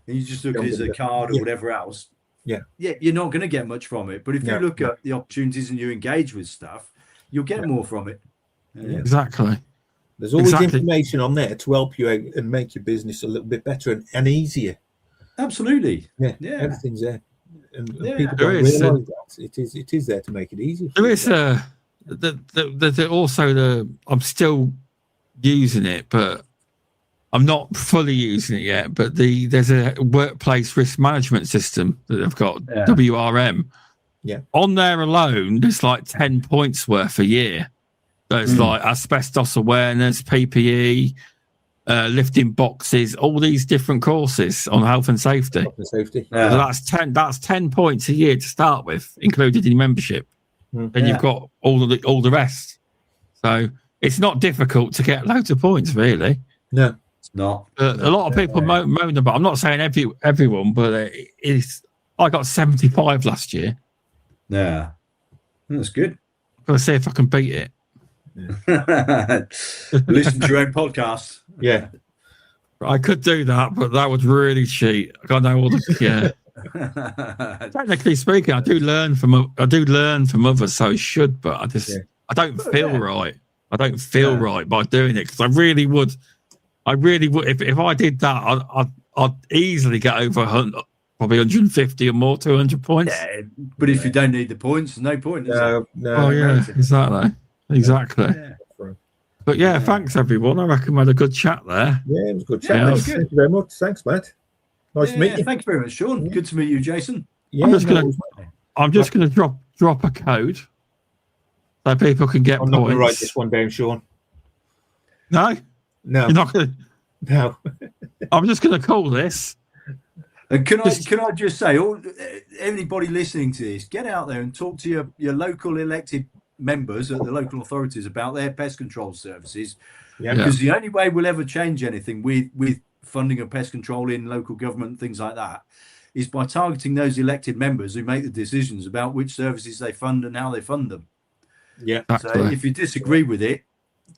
and you just look at it as a card or whatever else, you're not going to get much from it. But if you look at the opportunities and you engage with stuff, you'll get more from it. Yeah. Exactly. There's always information on there to help you out and make your business a little bit better and easier. Absolutely. Yeah. Everything's there. And people don't realise that. It is there to make it easier. There is I'm still using it, but I'm not fully using it yet. But there's a workplace risk management system that I've got, WRM. Yeah. On there alone, there's like 10 points worth a year. So it's like asbestos awareness, PPE, lifting boxes, all these different courses on health and safety. Yeah. So that's 10 points a year to start with, included in membership. And you've got all the rest. So it's not difficult to get loads of points, really. No, it's not. A lot of people moan about. I'm not saying everyone, but I got 75 last year. Yeah, that's good. I'm gonna see if I can beat it. Listen to your own podcast. Yeah, I could do that, but that would really cheat. I know all the Technically speaking, I do learn from others, so I should, but I don't feel right. I don't feel right by doing it, because I really would. If I did that, I'd easily get over 100, probably 150 or more, 200 points. Yeah, but if you don't need the points, there's no point. No. Oh yeah, exactly. Yeah. But thanks everyone. I reckon we had a good chat there. Yeah, it was a good chat. Thank you very much. Thanks, Matt. Nice to meet you. Thank you very much, Shaun. Good to meet you, Jason. Yeah, I'm just gonna drop a code so people can get points. I'm not gonna write this one down, Shaun. No, you're not gonna. No, I'm just gonna call this. And can I just say, anybody listening to this, get out there and talk to your local elected members at the local authorities about their pest control services. Yeah. Because the only way we'll ever change anything with funding of pest control in local government, things like that, is by targeting those elected members who make the decisions about which services they fund and how they fund them. Yeah. So if you disagree with it,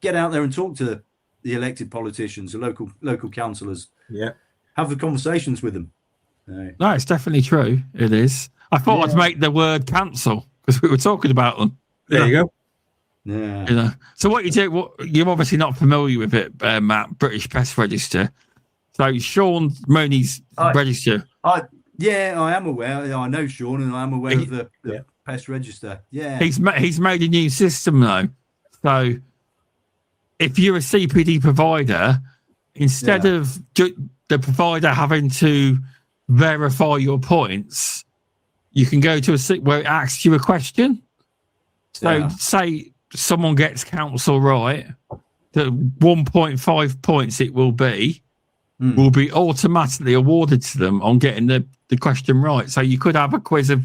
get out there and talk to the elected politicians, the local councillors. Yeah. Have the conversations with them. No, it's definitely true. It is. I thought I'd make the word cancel because we were talking about them. There you go. Yeah. You know. So what you do? You're obviously not familiar with it, Matt. British Pest Register. So Shaun Mooney's register. I am aware. I know Shaun, and I am aware of the Pest Register. Yeah. He's made a new system though. So if you're a CPD provider, instead of the provider having to verify your points, you can go to where it asks you a question. So say someone gets council right, the 1.5 points it will be automatically awarded to them on getting the question right. So you could have a quiz of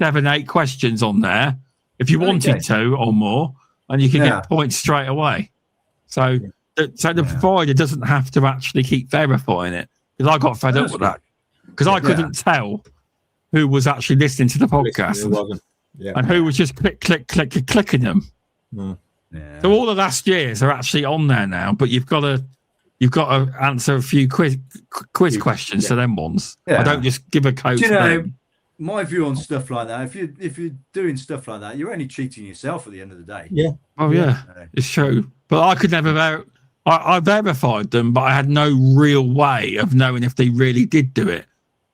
7-8 questions on there if you wanted to or more, and you can get points straight away. So the provider doesn't have to actually keep verifying it, because I got fed up with that because I couldn't tell who was actually listening to the podcast and who was just clicking them. So all the last years are actually on there now, but you've got to answer a few quiz questions to them ones. I don't just give a code. Do you know, my view on stuff like that, if you're doing stuff like that, you're only cheating yourself at the end of the day. Yeah. Oh yeah, it's true. But I could never I verified them, but I had no real way of knowing if they really did do it.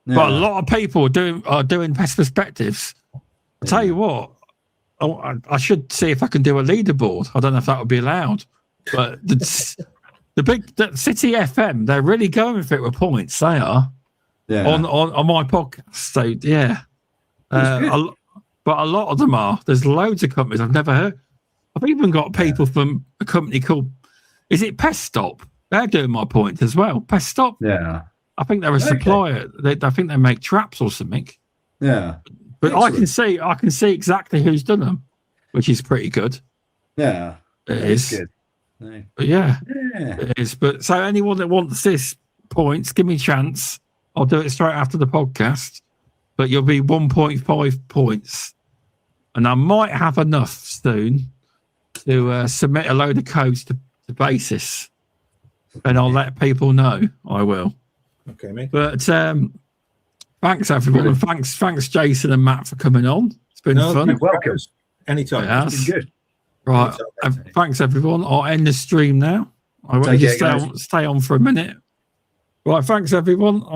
But a lot of people are doing Pest Perspectives. I'll tell you what, I should see if I can do a leaderboard. I don't know if that would be allowed, but the City FM, they're really going with it with points. They are on my podcast. So but a lot of them are. There's loads of companies I've never heard. I've even got people from a company called, is it Pest Stop? They're doing my points as well. Pest Stop. Yeah. I think they're a supplier. I think they make traps or something. Yeah. But excellent. I can see exactly who's done them, which is pretty good. Yeah. It is. Good. But it is. But so anyone that wants this points, give me a chance. I'll do it straight after the podcast. But you'll be 1.5 points. And I might have enough soon to submit a load of codes to Basis. And I'll let people know. I will. Okay, mate. But thanks everyone. And thanks Jason and Matt for coming on. It's been fun. You're welcome. Anytime. It's been good. Right. Thanks everyone. I'll end the stream now. I want you to stay on for a minute. Right. Thanks everyone.